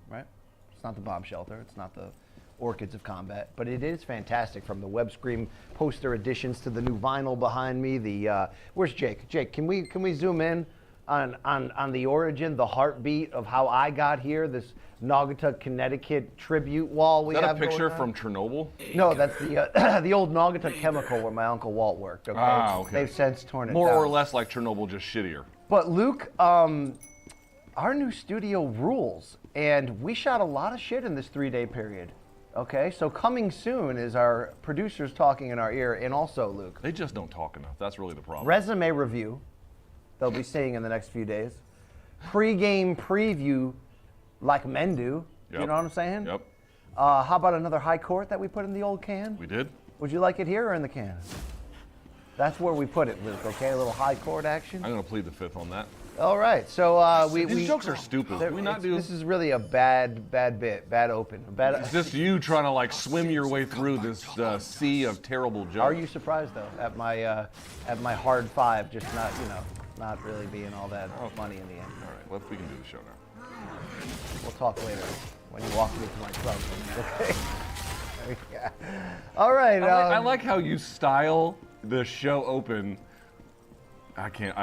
right? It's not the Bomb Shelter. It's not the Orchids of Combat, but it is fantastic, from the web screen poster additions to the new vinyl behind me. Where's Jake? Jake, can we zoom in on the origin, the heartbeat of how I got here? This Naugatuck, Connecticut tribute wall we have.
Is that a picture
going on?
from Chernobyl?
No, that's the old Naugatuck Chemical where my Uncle Walt worked. Okay,
okay.
They've since torn it
More
down.
or less like Chernobyl, just shittier.
But Luke, our new studio rules, and we shot a lot of shit in this 3-day period. Okay, so coming soon is our producers talking in our ear, and also Luke.
They just don't talk enough. That's really the problem.
Resume review, they'll be seeing in the next few days. Pre-game preview, like men do.
Yep.
You know what I'm saying?
Yep.
How about another high court that we put in the old can?
We did.
Would you like it here or in the can? That's where we put it, Luke, okay? A little high court action.
I'm going to plead the fifth on that.
All right, so
These jokes are stupid. Can we not do...
This is really a bad bit, bad open.
It's just you trying to like swim your way through this sea of terrible jokes.
Are you surprised though at my hard five just not not really being all that funny in the end?
All right, we can do the show now.
We'll talk later when you walk me to my club. Okay. Yeah. All right.
I like how you style the show open. I can't.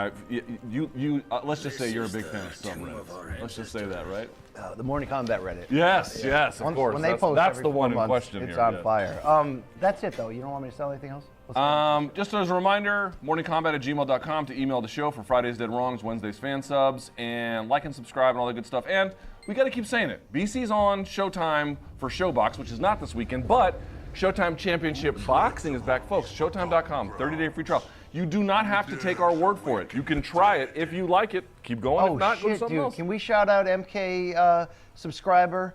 Let's just say you're a big fan of subreddits. Let's just say that, right?
The Morning Combat Reddit.
Yes, yes, of course.
When they post
that's
every
the one
4
in
months,
question
it's
here.
on
yes.
fire. That's it though. You don't want me to sell anything else?
Just as a reminder, morningcombat@gmail.com to email the show for Fridays Dead Wrongs, Wednesdays fan subs, and like and subscribe and all that good stuff. And we got to keep saying it. BC's on Showtime for Showbox, which is not this weekend, but Showtime Championship Boxing is back, folks. Showtime.com, 30-day free trial. You do not have to take our word for it. You can try it. If you like it, keep going. If not, go to something else.
Can we shout out MK subscriber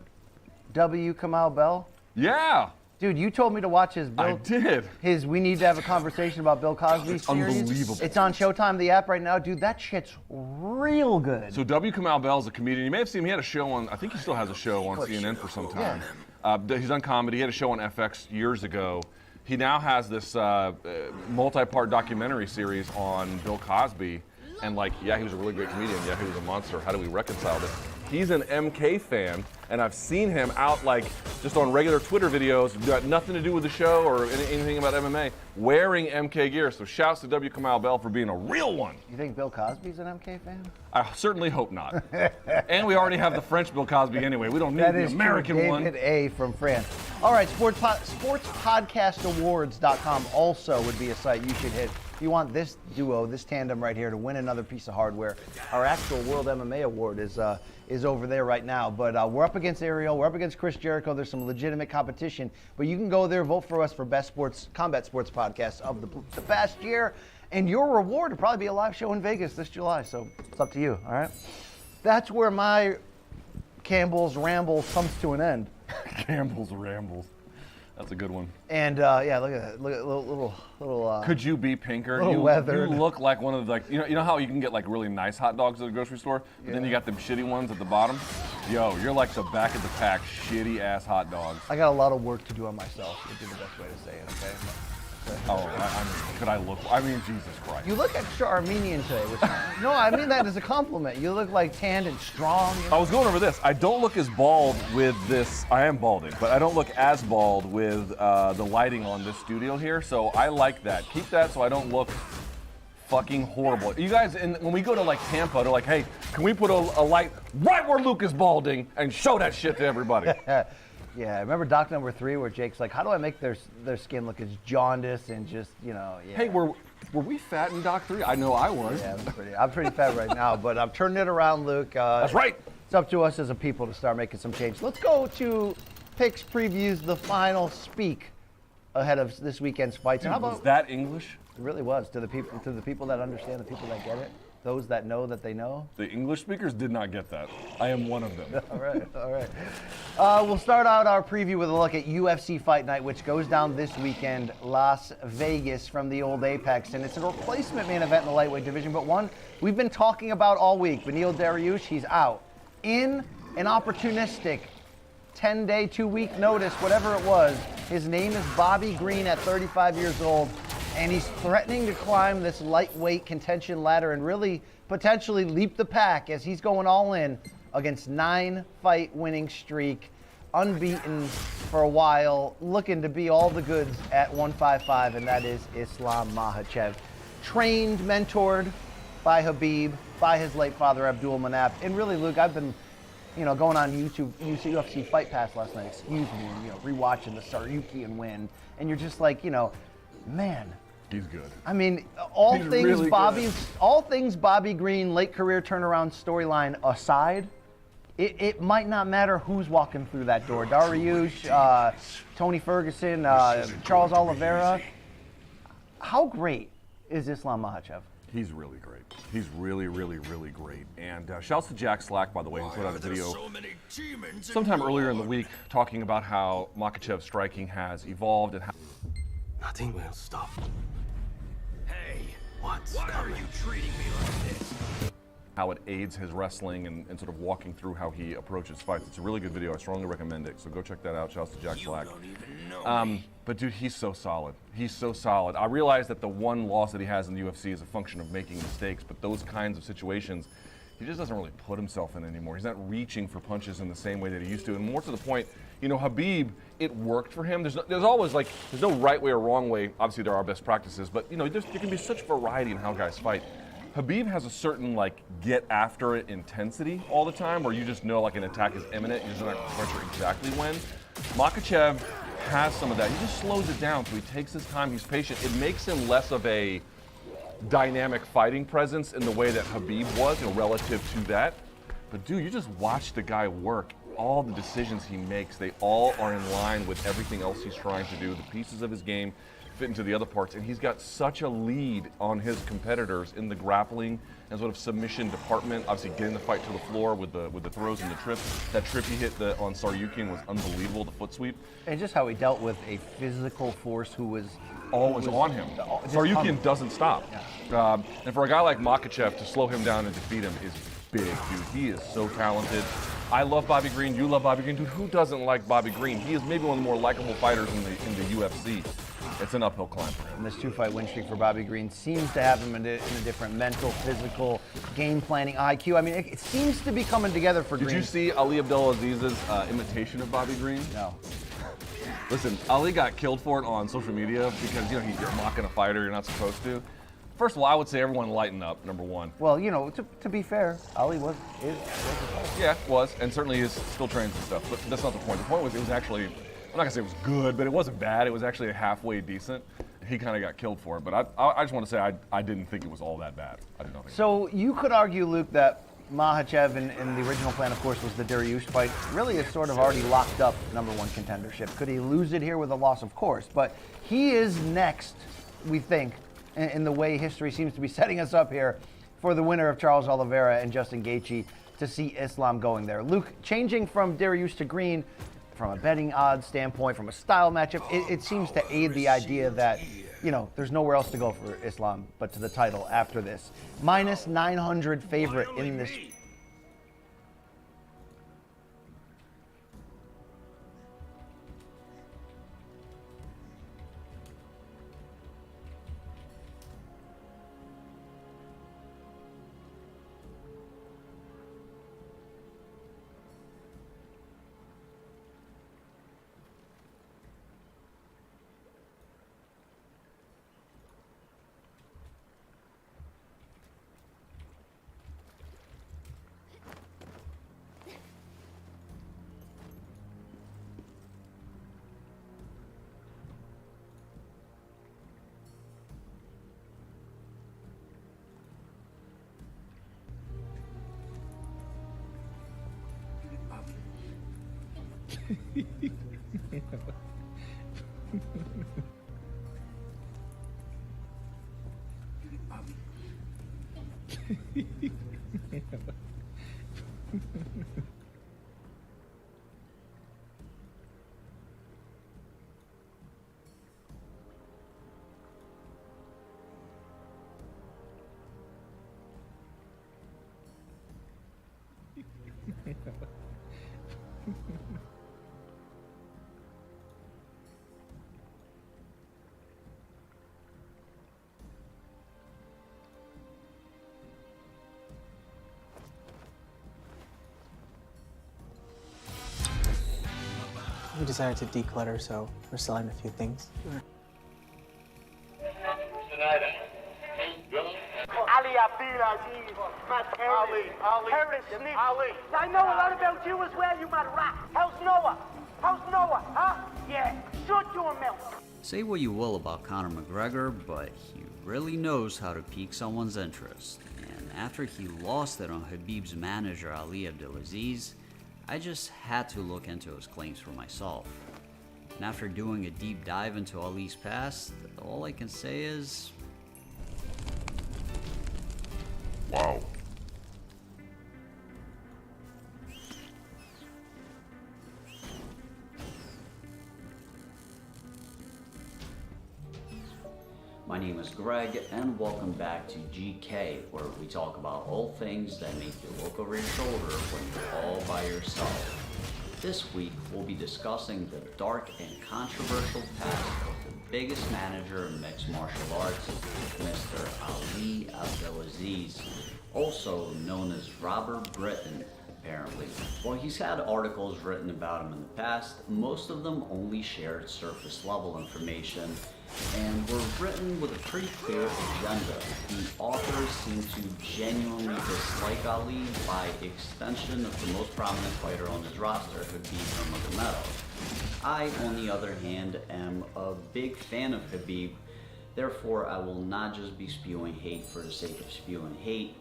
W. Kamal Bell?
Yeah.
Dude, you told me to watch his Bill.
I did.
His We Need to Have a Conversation About Bill Cosby series.
Unbelievable.
It's on Showtime, the app right now. Dude, that shit's real good.
So W. Kamal Bell is a comedian. You may have seen him. He had a show on, I think he still has a show on CNN for some time. Yeah. He's done comedy. He had a show on FX years ago. He now has this multi-part documentary series on Bill Cosby. And like, yeah, he was a really great comedian. Yeah, he was a monster. How do we reconcile this? He's an MK fan, and I've seen him out like just on regular Twitter videos, got nothing to do with the show or anything about MMA, wearing MK gear. So shouts to W. Kamal Bell for being a real one.
You think Bill Cosby's an MK fan?
I certainly hope not. And we already have the French Bill Cosby anyway. We don't need the American
true.
one.
David A. from France. All right, sportspodcastawards.com also would be a site you should hit. If you want this duo, this tandem right here to win another piece of hardware, our actual World MMA Award is over there right now. But we're up against Ariel, we're up against Chris Jericho. There's some legitimate competition, but you can go there, vote for us for best combat sports podcast of the past year, and your reward will probably be a live show in Vegas this July. So it's up to you. All right, that's where my Campbell's ramble comes to an end.
Campbell's rambles. That's a good one.
And yeah, look at that. Look at little.
Could you be pinker?
Little
You
weathered.
look like one of the, like, you know how you can get like really nice hot dogs at a grocery store, but then you got them shitty ones at the bottom. Yo, you're like the back of the pack, shitty ass hot dogs.
I got a lot of work to do on myself. Would be the best way to say it. Okay.
Oh, could I look? I mean, Jesus Christ.
You look extra Armenian today. Which, no, I mean that as a compliment. You look like tanned and strong. You know?
I was going over this. I don't look as bald with this. I am balding, but I don't look as bald with the lighting on this studio here. So I like that. Keep that so I don't look fucking horrible. You guys, when we go to like Tampa, they're like, hey, can we put a light right where Luke is balding and show that shit to everybody?
Yeah, remember Doc number 3 where Jake's like, how do I make their skin look as jaundiced and just, yeah.
Hey, were we fat in Doc 3? I know I was.
Yeah, I'm pretty fat right now, but I'm turning it around, Luke.
That's right.
It's up to us as a people to start making some change. Let's go to picks, previews, the final speak ahead of this weekend's fights.
Dude,
How about
was that English?
It really was. To the people that understand, the people that get it. Those that know that they know.
The English speakers did not get that. I am one of them.
All right. We'll start out our preview with a look at UFC Fight Night, which goes down this weekend, Las Vegas from the old Apex. And it's a replacement main event in the lightweight division, but one we've been talking about all week. Beneil Dariush, he's out. In an opportunistic 10-day, 2-week notice, whatever it was, his name is Bobby Green at 35 years old. And he's threatening to climb this lightweight contention ladder and really potentially leap the pack as he's going all in against 9-fight winning streak, unbeaten for a while, looking to be all the goods at 155, and that is Islam Makhachev. Trained, mentored by Habib, by his late father Abdul Manap. And really, Luke, I've been going on YouTube, UFC Fight Pass last night, and rewatching the Saryukian win, and you're just like, man.
He's good.
I mean, all
He's
things
really
Bobby Green late career turnaround storyline aside, it might not matter who's walking through that door. Dariush, Tony Ferguson, Charles Oliveira. How great is Islam Makhachev?
He's really great. He's really, really, really great. And shouts to Jack Slack, by the way, who put out a video sometime earlier in the week talking about how Makhachev's striking has evolved and how
nothing will stop.
Why are you treating me like this?
How it aids his wrestling and sort of walking through how he approaches fights. It's a really good video. I strongly recommend it. So go check that out. Shouts to Jack Black. But dude, he's so solid. He's so solid. I realize that the one loss that he has in the UFC is a function of making mistakes, but those kinds of situations, he just doesn't really put himself in anymore. He's not reaching for punches in the same way that he used to. And more to the point, you know, Khabib, it worked for him. There's always like, there's no right way or wrong way. Obviously, there are best practices, but you know, there can be such variety in how guys fight. Khabib has a certain like get after it intensity all the time, where you just know like an attack is imminent. You just don't have to pressure exactly when. Makhachev has some of that. He just slows it down, so he takes his time. He's patient. It makes him less of a dynamic fighting presence in the way that Khabib was, you know, relative to that. But dude, you just watch the guy work. All the decisions he makes, they all are in line with everything else he's trying to do. The pieces of his game fit into the other parts, and he's got such a lead on his competitors in the grappling and sort of submission department. Obviously, getting the fight to the floor with the throws and the trips. That trip he hit on Saryukin was unbelievable. The foot sweep,
and just how he dealt with a physical force who was
always on him. Saryukin doesn't stop, and for a guy like Makhachev to slow him down and defeat him is big, dude. He is so talented. I love Bobby Green. You love Bobby Green, dude. Who doesn't like Bobby Green? He is maybe one of the more likable fighters in the UFC. It's an uphill climb for him.
And this 2-fight win streak for Bobby Green seems to have him in a different mental, physical, game planning IQ. I mean, it seems to be coming together for Green.
Did you see Ali Abdelaziz's imitation of Bobby Green?
No.
Listen, Ali got killed for it on social media because, you know, you're mocking a fighter you're not supposed to. First of all, I would say everyone lighten up, number one.
Well, you know, to be fair, Ali was
Yeah, was, and certainly is still trains and stuff, but that's not the point. The point was it was actually, I'm not gonna say it was good, but it wasn't bad. It was actually halfway decent. He kind of got killed for it, but I just want to say I didn't think it was all that bad. I did not think
So you could argue, Luke, that Makhachev in the original plan, of course, was the Dariush fight. Really is sort of already locked up #1 contendership. Could he lose it here with a loss? Of course, but he is next, we think, in the way history seems to be setting us up here for the winner of Charles Oliveira and Justin Gaethje to see Islam going there. Luke, changing from Dariush to Green, from a betting odds standpoint, from a style matchup, it seems to aid the idea that, you know, there's nowhere else to go for Islam but to the title after this. -900 favorite in this.
We decided to declutter, so we're selling a few things.
Ali Abdelaziz, my terrorist snitch. I know a lot about you as well, you mother rat. How's Noah? How's Noah, huh? Yeah, shoot you a milk.
Say what you will about Conor McGregor, but he really knows how to pique someone's interest. And after he lost it on Khabib's manager Ali Abdelaziz, I just had to look into his claims for myself. And after doing a deep dive into Ali's past, all I can say is...
wow.
My name is Greg, and welcome back to GK, where we talk about all things that make you look over your shoulder when you're all by yourself. This week, we'll be discussing the dark and controversial past of the biggest manager in mixed martial arts, Mr. Ali Abdelaziz, also known as Robber Britain, apparently. While he's had articles written about him in the past, most of them only shared surface level information and were written with a pretty clear agenda. The authors seem to genuinely dislike Ali, by extension of the most prominent fighter on his roster, Khabib Nurmagomedov. I, on the other hand, am a big fan of Khabib, therefore I will not just be spewing hate for the sake of spewing hate,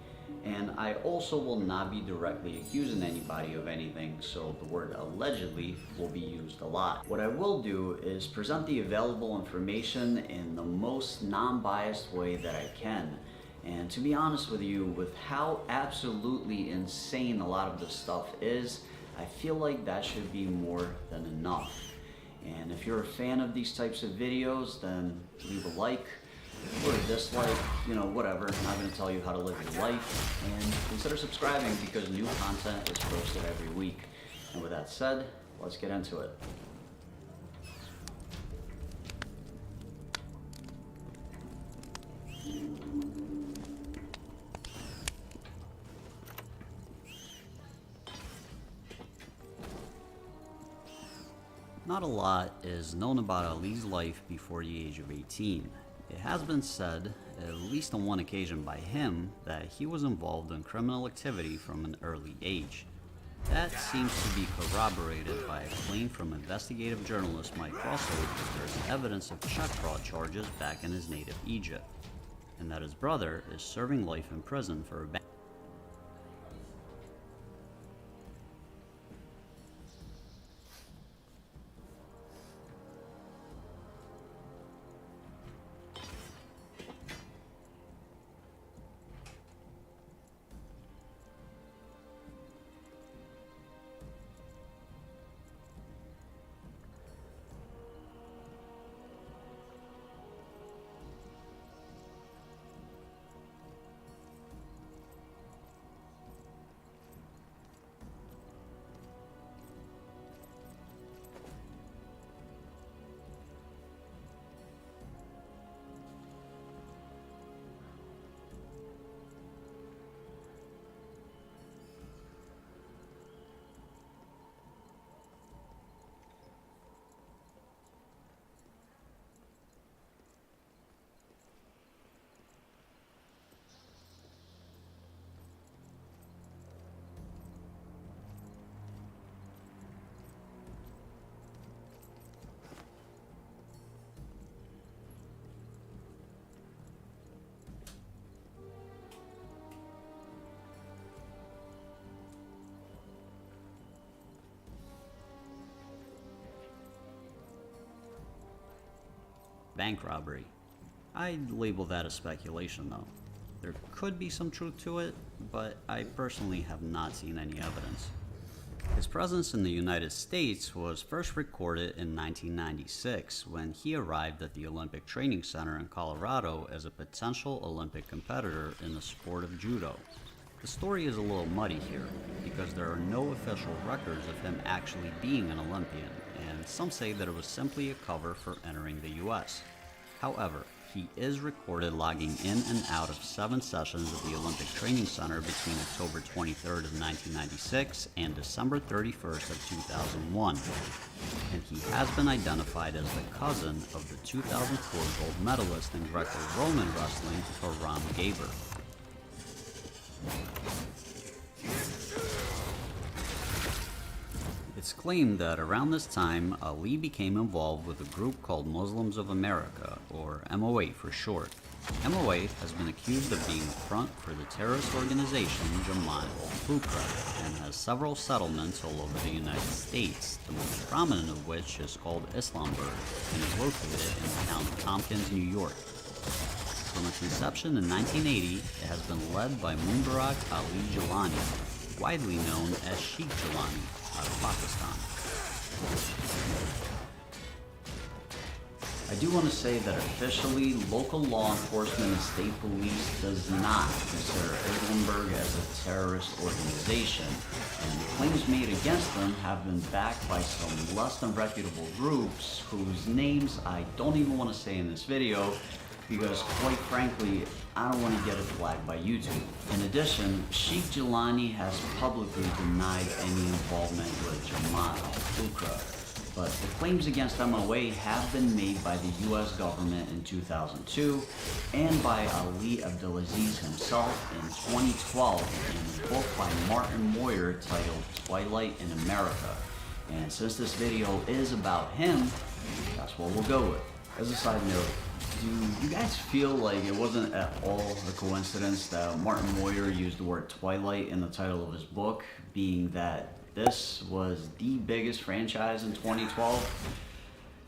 and I also will not be directly accusing anybody of anything, so the word allegedly will be used a lot. What I will do is present the available information in the most non-biased way that I can. And to be honest with you, with how absolutely insane a lot of this stuff is, I feel like that should be more than enough. And if you're a fan of these types of videos, then leave a like, or a dislike, you know, whatever. I'm not going to tell you how to live your life, and consider subscribing because new content is posted every week. And with that said, let's get into it. Not a lot is known about Ali's life before the age of 18. It has been said, at least on one occasion by him, that he was involved in criminal activity from an early age. That seems to be corroborated by a claim from investigative journalist Mike Russell that there's evidence of check fraud charges back in his native Egypt, and that his brother is serving life in prison for a bank. Bank robbery. I'd label that as speculation though. There could be some truth to it, but I personally have not seen any evidence. His presence in the United States was first recorded in 1996 when he arrived at the Olympic Training Center in Colorado as a potential Olympic competitor in the sport of judo. The story is a little muddy here because there are no official records of him actually being an Olympian, and some say that it was simply a cover for entering the US. However, he is recorded logging in and out of 7 sessions at the Olympic Training Center between October 23rd of 1996 and December 31st of 2001. And he has been identified as the cousin of the 2004 gold medalist in Greco-Roman wrestling, Ram Gaber. It's claimed that around this time, Ali became involved with a group called Muslims of America, or MOA for short. MOA has been accused of being a front for the terrorist organization Jamaat al-Fukra and has several settlements all over the United States, the most prominent of which is called Islamburg and is located in the town of Tompkins, New York. From its inception in 1980, it has been led by Mubarak Ali Jilani, widely known as Sheikh Jilani, out of Pakistan. I do want to say that officially, local law enforcement and state police does not consider Islamberg as a terrorist organization, and the claims made against them have been backed by some less than reputable groups whose names I don't even want to say in this video because, quite frankly, I don't want to get it flagged by YouTube. In addition, Sheikh Jilani has publicly denied any involvement with Jamaat al-Fukra. But the claims against MOA have been made by the US government in 2002 and by Ali Abdelaziz himself in 2012 in a book by Martin Moyer titled Twilight in America. And since this video is about him, that's what we'll go with. As a side note, do you guys feel like it wasn't at all a coincidence that Martin Moyer used the word Twilight in the title of his book, being that this was the biggest franchise in 2012?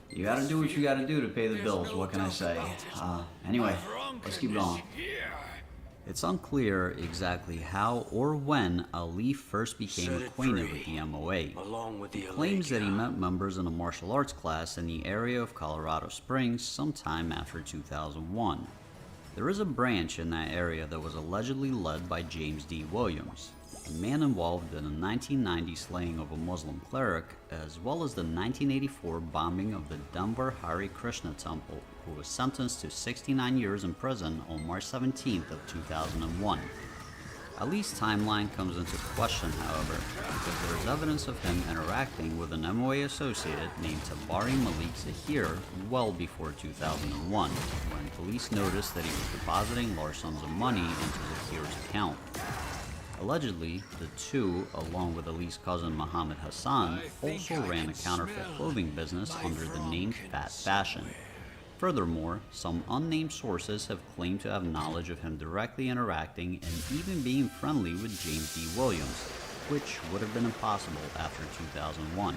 You gotta do what you gotta do to pay the bills, what can I say? Anyway, let's keep going. It's unclear exactly how or when Ali first became acquainted with the MOA. He claims that he met members in a martial arts class in the area of Colorado Springs sometime after 2001. There is a branch in that area that was allegedly led by James D. Williams, a man involved in the 1990 slaying of a Muslim cleric, as well as the 1984 bombing of the Denver Hare Krishna temple, who was sentenced to 69 years in prison on March 17th of 2001. Ali's timeline comes into question, however, because there is evidence of him interacting with an MOA associate named Tabari Malik Zahir well before 2001, when police noticed that he was depositing large sums of money into Zahir's account. Allegedly, the two, along with Ali's cousin Muhammad Hassan, also ran a counterfeit clothing business under the name Fat Fashion. Furthermore, some unnamed sources have claimed to have knowledge of him directly interacting and even being friendly with James D. Williams, which would have been impossible after 2001.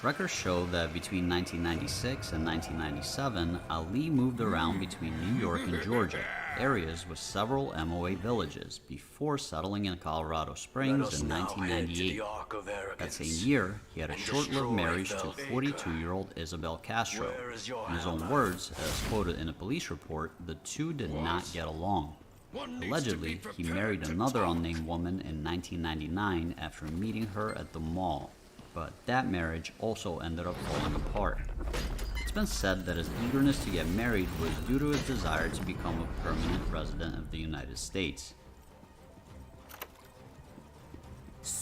Records show that between 1996 and 1997, Ali moved around between New York and Georgia, areas with several MOA villages, before settling in Colorado Springs in 1998. That same year, he had a short-lived marriage to 42-year-old Isabel Castro. In his own words, as quoted in a police report, the two did not get along. Allegedly, he married another unnamed woman in 1999 after meeting her at the mall, but that marriage also ended up falling apart. It's been said that his eagerness to get married was due to his desire to become a permanent resident of the United States.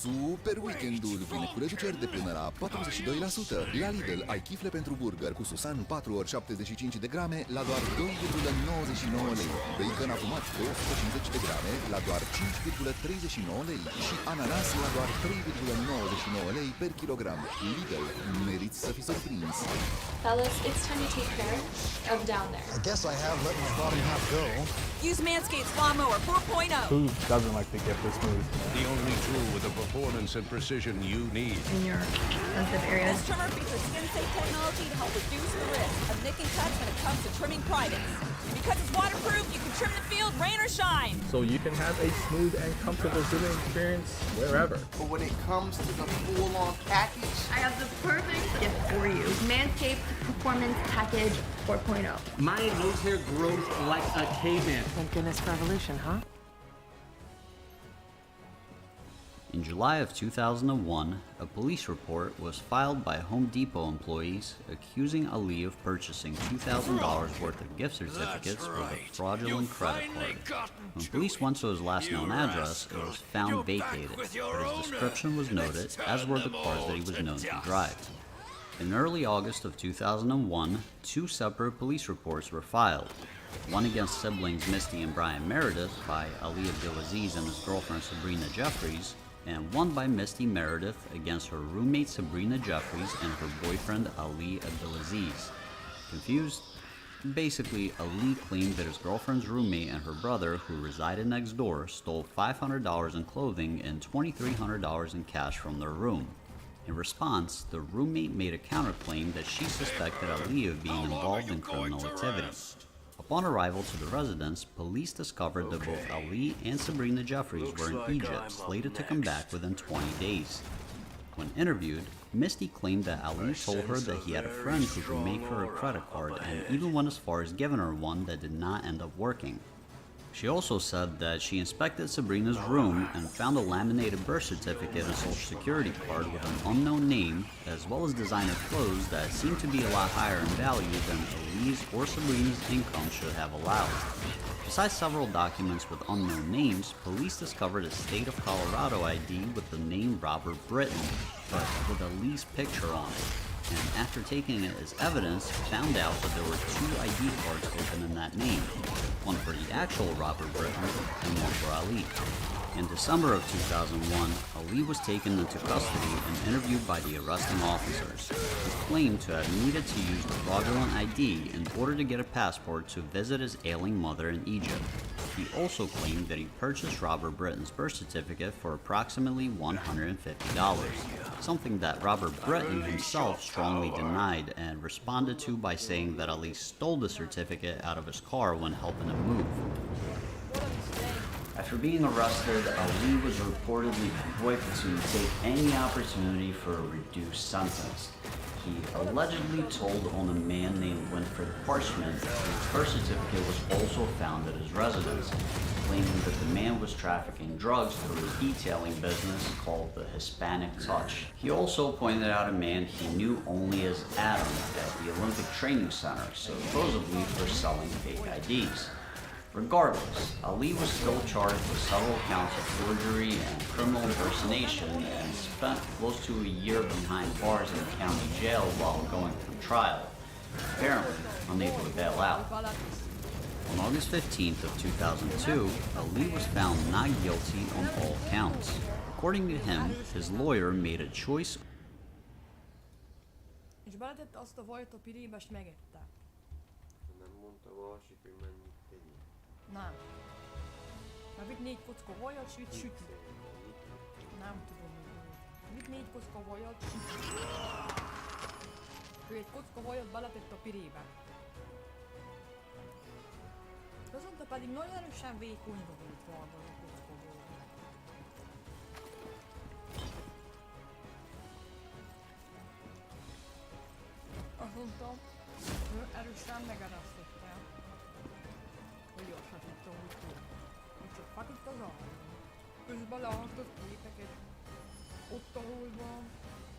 Super weekendul vine cu reduceri de până la 42%. La Lidl ai chifle pentru burger cu susan 4x75 de grame la doar 2,99 lei. Bacon afumat 250 de grame la doar 5,39 lei. Și ananas la doar 3,99 lei per kilogram. Lidl, meriți să fii surprins.
Fellas, it's time to take care of down there.
I guess I have let my bottom half go.
Use Manscaped's Lawnmower 4.0.
Who doesn't like to get this smooth?
The only tool with the performance and precision you need.
In your sensitive areas.
This trimmer features skin-safe technology to help reduce the risk of nicking cuts when it comes to trimming privates. And because it's waterproof, you can trim the field, rain or shine.
So you can have a smooth and comfortable grooming experience wherever.
But when it comes to the full-on package,
I have the perfect gift for you. Manscaped Performance Package 4.0.
My nose hair grows like a caveman.
Thank goodness for evolution, huh?
In July of 2001, a police report was filed by Home Depot employees accusing Ali of purchasing $2,000 worth of gift certificates with a fraudulent credit card. When police went to his last known address, it was found vacated, but his description was noted, as were the cars that he was known to drive. In early August of 2001, two separate police reports were filed. One against siblings Misty and Brian Meredith by Ali Abdelaziz and his girlfriend Sabrina Jeffries, and one by Misty Meredith against her roommate Sabrina Jeffries and her boyfriend Ali Abdelaziz. Confused? Basically, Ali claimed that his girlfriend's roommate and her brother, who resided next door, stole $500 in clothing and $2,300 in cash from their room. In response, the roommate made a counterclaim that she suspected Ali of being involved in criminal activity. Upon arrival to the residence, police discovered that both Ali and Sabrina Jeffries were in Egypt, slated to come back within 20 days. When interviewed, Misty claimed that Ali told her that he had a friend who could make her a credit card and even went as far as giving her one that did not end up working. She also said that she inspected Sabrina's room and found a laminated birth certificate and social security card with an unknown name, as well as designer clothes that seemed to be a lot higher in value than Ali's or Sabrina's income should have allowed. Besides several documents with unknown names, police discovered a state of Colorado ID with the name Robert Britton, but with Ali's picture on it. And after taking it as evidence, found out that there were 2 ID cards open in that name, one for the actual Robert Britton and one for Ali. In December of 2001, Ali was taken into custody and interviewed by the arresting officers, who claimed to have needed to use the fraudulent ID in order to get a passport to visit his ailing mother in Egypt. He also claimed that he purchased Robert Britton's birth certificate for approximately $150, something that Robert Britton himself strongly denied and responded to by saying that Ali stole the certificate out of his car when helping him move. After being arrested, Ali was reportedly quick to take any opportunity for a reduced sentence. He allegedly told on a man named Winfred Parchment whose birth certificate was also found at his residence, claiming that the man was trafficking drugs through a detailing business called the Hispanic Touch. He also pointed out a man he knew only as Adam at the Olympic Training Center, supposedly for selling fake IDs. Regardless, Ali was still charged with several counts of forgery and criminal impersonation and spent close to a year behind bars in the county jail while going through trial, apparently unable to bail out. On August 15th of 2002, Ali was found not guilty on all counts. According to him, his lawyer made a choice.
És beletette azt a vajat a pirébe, és megette.
Nem mondta valaki, hogy mennyit tegyél.
Nem. Már vitt 4 kocka vajat, és vitt sütni. Nem tudom, mi volt. Vitt 4 kocka vajat, sütni. Ő egy kocka vajat beletett a pirébe. Azonta pedig nagyon erősen vékonyra volt valami a kocka vajat. Azonta ő erősen megeresztette. Hogy azt sem tudtam, hogy hol. És csak feküdt az arra. Közben leadott képeket. Ott, ahol van,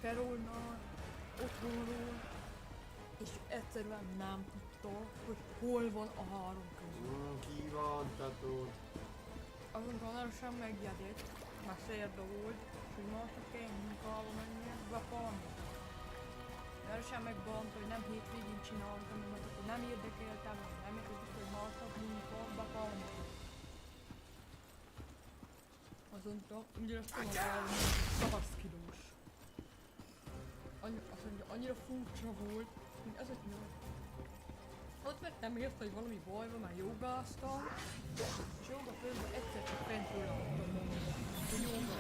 Carolnál, otthonról. És egyszerűen nem tudta, hogy hol van a 3 közül.
Kívántatod.
Azonban erősen megjegyett, már szerda volt, hogy másnak kell munkába mennie, bepalni. Erősen megbant, hogy nem hétvégén csináltam, mert akkor nem érdekeltem, nem érdekeltem, hogy másnap munka, bepalni. Azonta, ugye ezt tudom állni, 100 kilós. Azt mondja, annyira furcsa volt, hogy ezek nyom. Ott vettem érte, hogy valami baj van, már jogáztam, és joga közben egyszer csak fentről adtam mondani, hogy joga.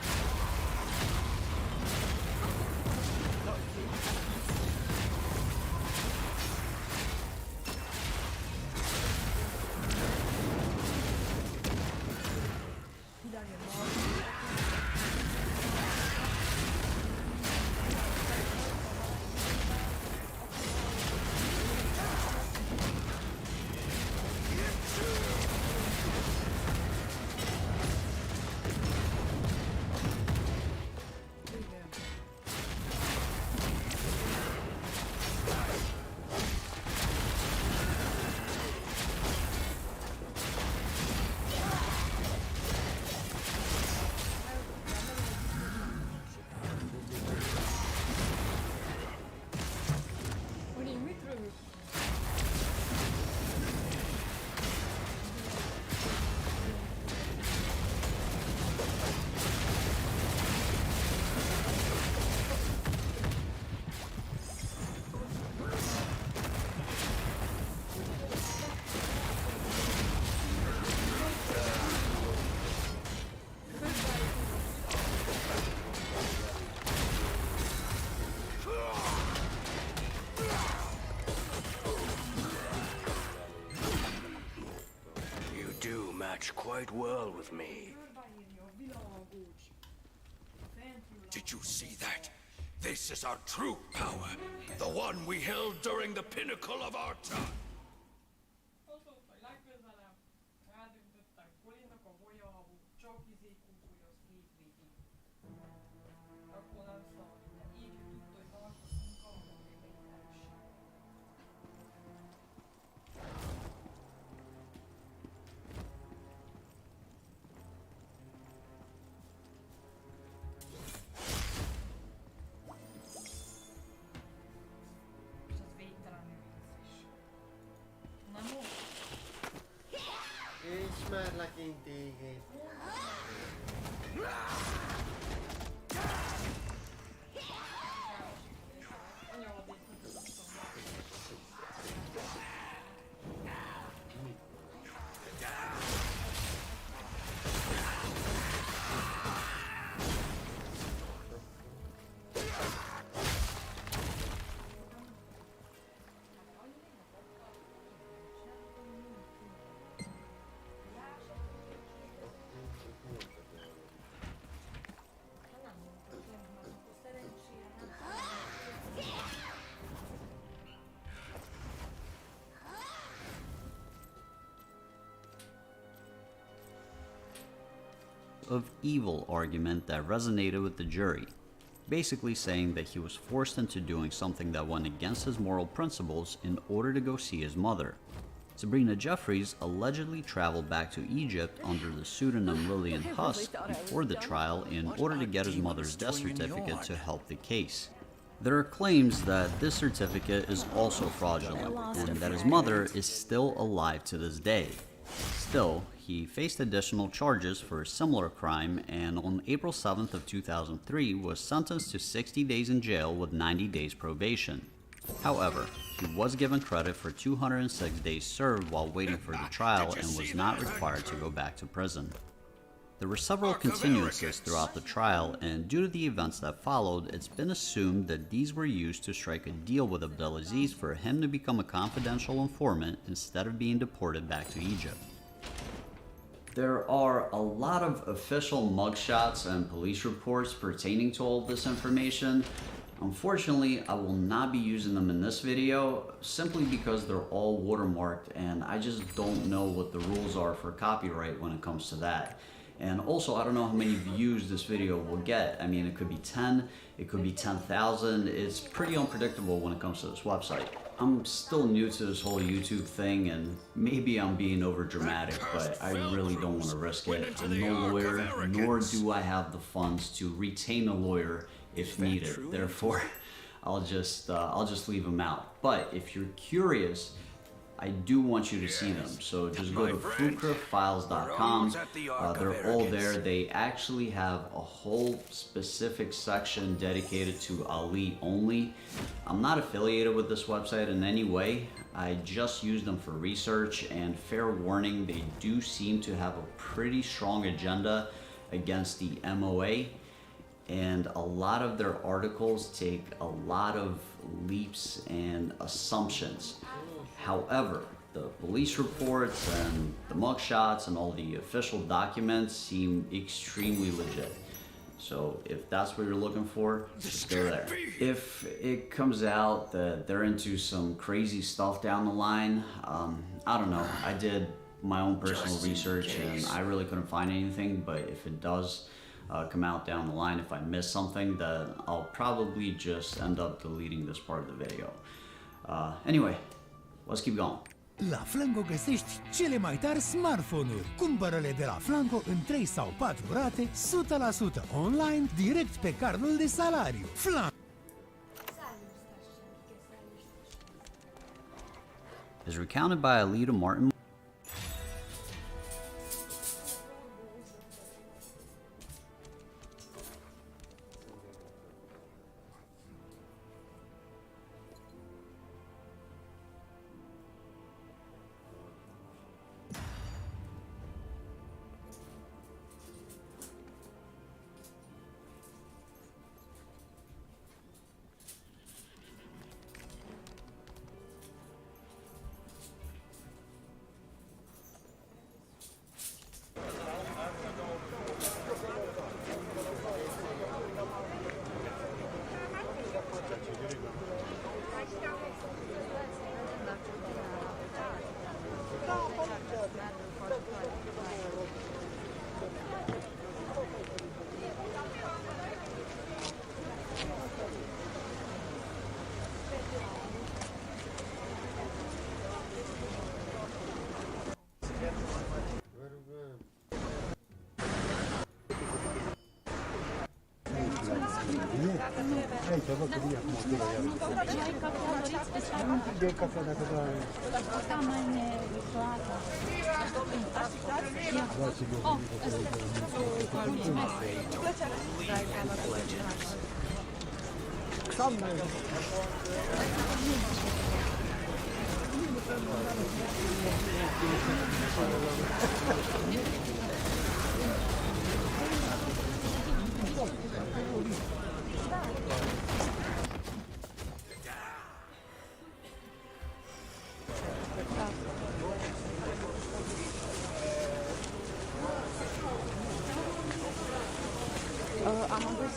Quite well with me. Did you see that?
This is our true power, the one we held during the pinnacle of our time.
Ismerlek én téged.
Of evil argument that resonated with the jury, basically saying that he was forced into doing something that went against his moral principles in order to go see his mother. Sabrina Jeffries allegedly traveled back to Egypt under the pseudonym Lillian Husk before the trial in order to get his mother's death certificate to help the case. There are claims that this certificate is also fraudulent and that his mother is still alive to this day. Still, he faced additional charges for a similar crime and on April 7th of 2003 was sentenced to 60 days in jail with 90 days probation. However, he was given credit for 206 days served while waiting for the trial and was not required to go back to prison. There were several continuances throughout the trial, and due to the events that followed, it's been assumed that these were used to strike a deal with Abdelaziz for him to become a confidential informant instead of being deported back to Egypt. There are a lot of official mugshots and police reports pertaining to all this information. Unfortunately, I will not be using them in this video simply because they're all watermarked and I just don't know what the rules are for copyright when it comes to that. And also, I don't know how many views this video will get. I mean, it could be 10, it could be 10,000. It's pretty unpredictable when it comes to this website. I'm still new to this whole YouTube thing and maybe I'm being over dramatic, but I really don't want to risk it. I'm no lawyer, nor do I have the funds to retain a lawyer if needed. Therefore, I'll just leave them out. But if you're curious, I do want you to see them. So just go to fukrafiles.com. They're all there. They actually have a whole specific section dedicated to Ali only. I'm not affiliated with this website in any way. I just use them for research, and fair warning, they do seem to have a pretty strong agenda against the MOA. And a lot of their articles take a lot of leaps and assumptions. However, the police reports and the mugshots and all the official documents seem extremely legit. So if that's what you're looking for, just go there. If it comes out that they're into some crazy stuff down the line, I don't know. I did my own personal research and I really couldn't find anything, but if it does come out down the line, if I miss something, then I'll probably just end up deleting this part of the video. Anyway, let's keep going.
La Flanco găsești cele mai tari smartphone-uri. Cumpără-le de la Flanco în 3 sau 4 rate, 100% online, direct pe cardul de salariu. Flanco.
As recounted by Alida Martin.
Am adus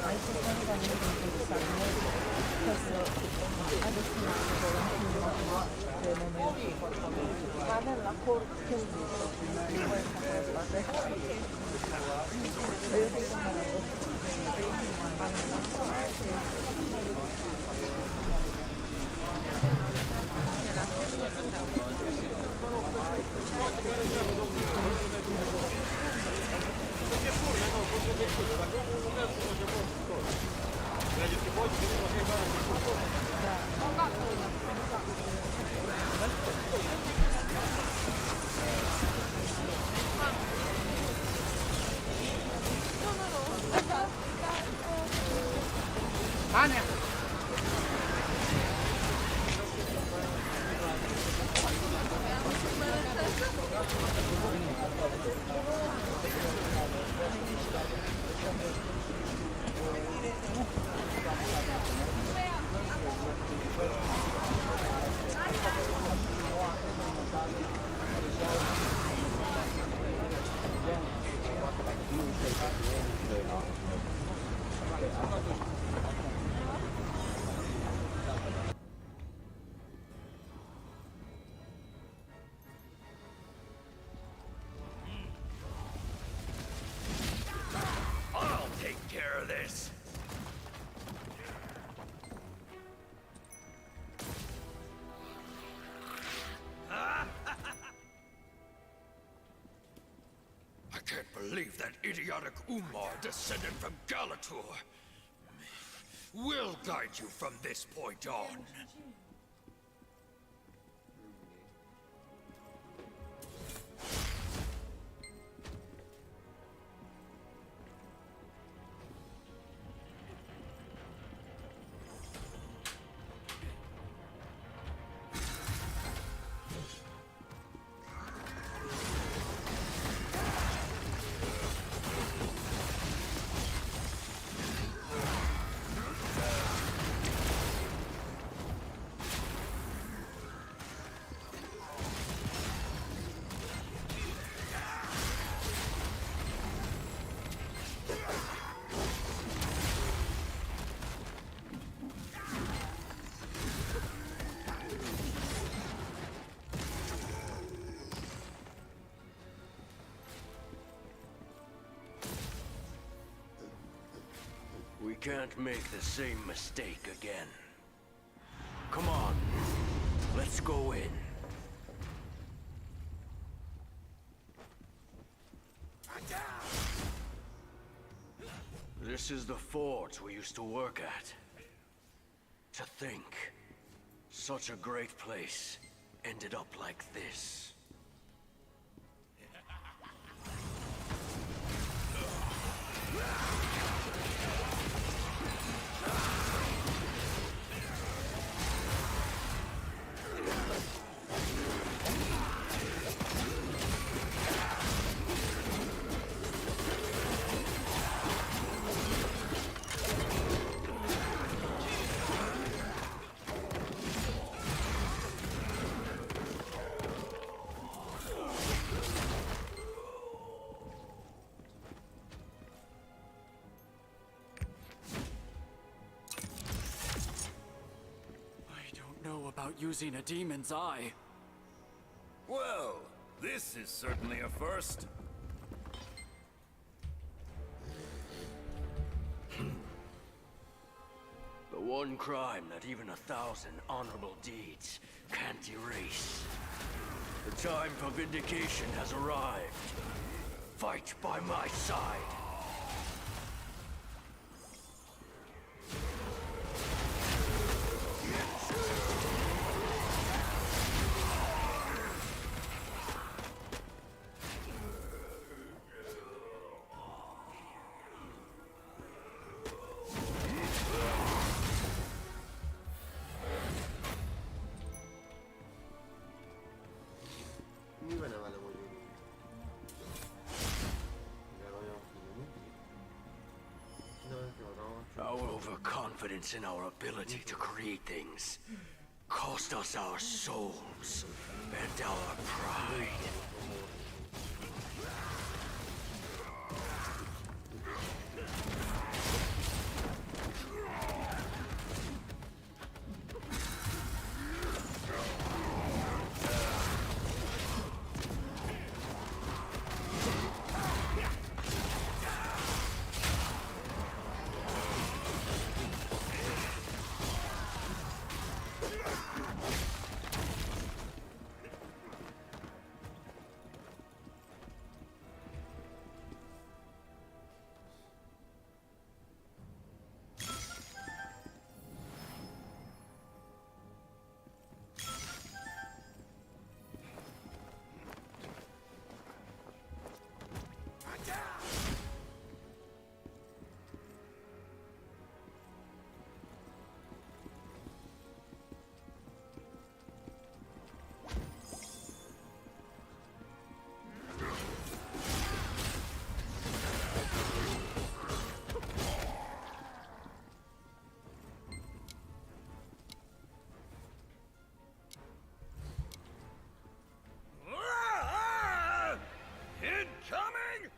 aici câteva minute de sarmale, ca să adus de moment. Avem la cor când voi să faceți parte. Eu zic că
Ania!
I'll take care of this. I can't believe that idiotic Umar descended from Galatur. We'll guide you from this point on. We can't make the same mistake again. Come on, let's go in. This is the forge we used to work at. To think, such a great place ended up like this.
About using a demon's eye.
Well, this is certainly a first. The one crime that even 1,000 honorable deeds can't erase. The time for vindication has arrived. Fight by my side. Our overconfidence in our ability to create things cost us our souls and our pride.
Incoming!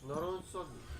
Non so di.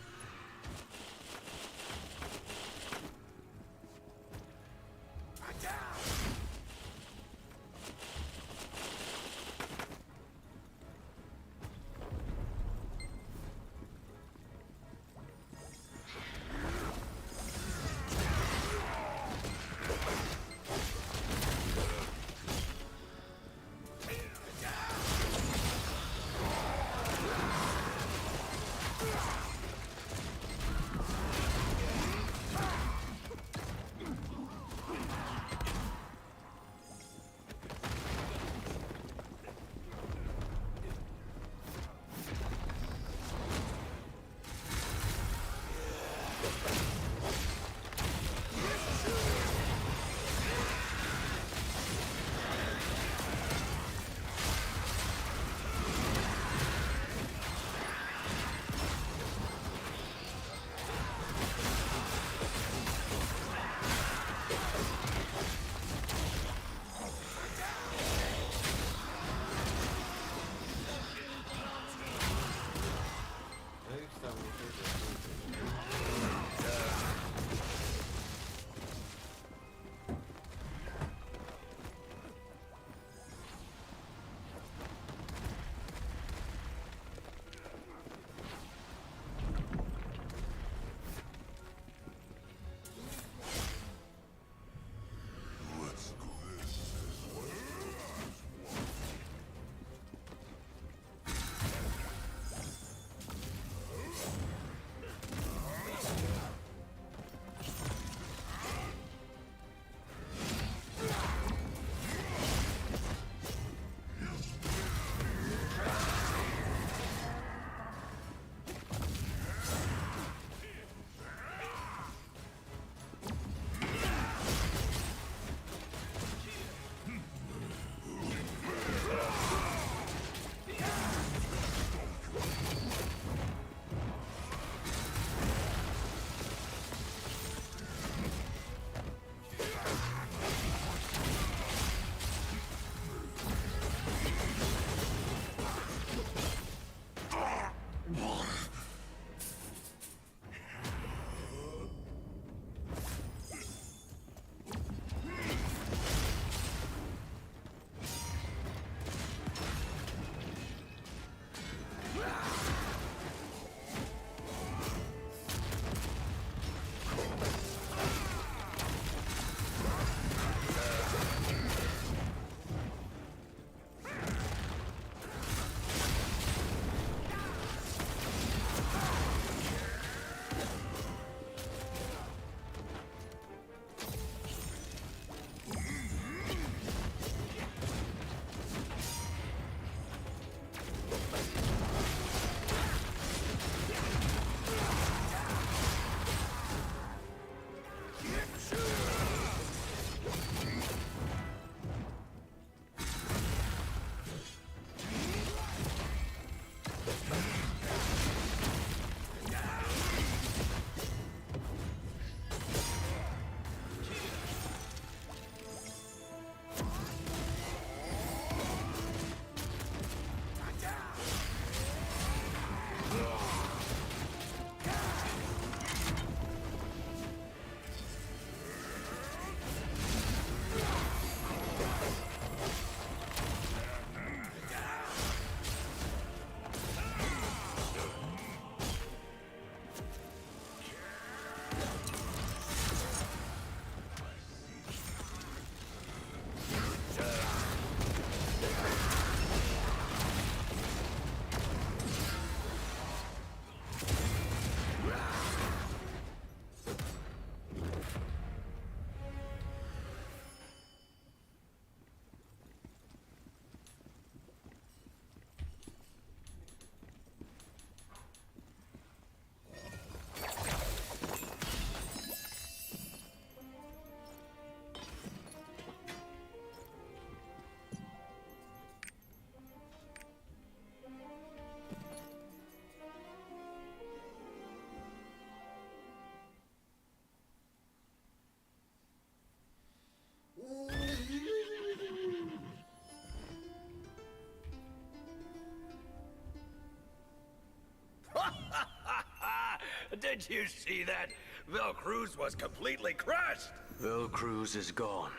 Did you see that? Velcruz was completely crushed! Velcruz is gone.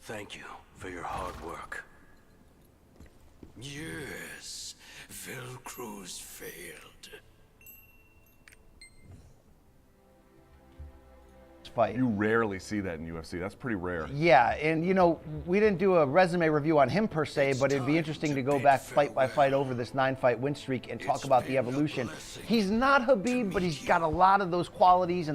Thank you for your hard work. Yes, Velcruz failed.
Fight.
You rarely see that in UFC. That's pretty rare.
Yeah, and you know, we didn't do a resume review on him per se, but it'd be interesting to go back fight by fight over this 9-fight win streak and talk about the evolution. He's not Khabib, but he's got a lot of those qualities and the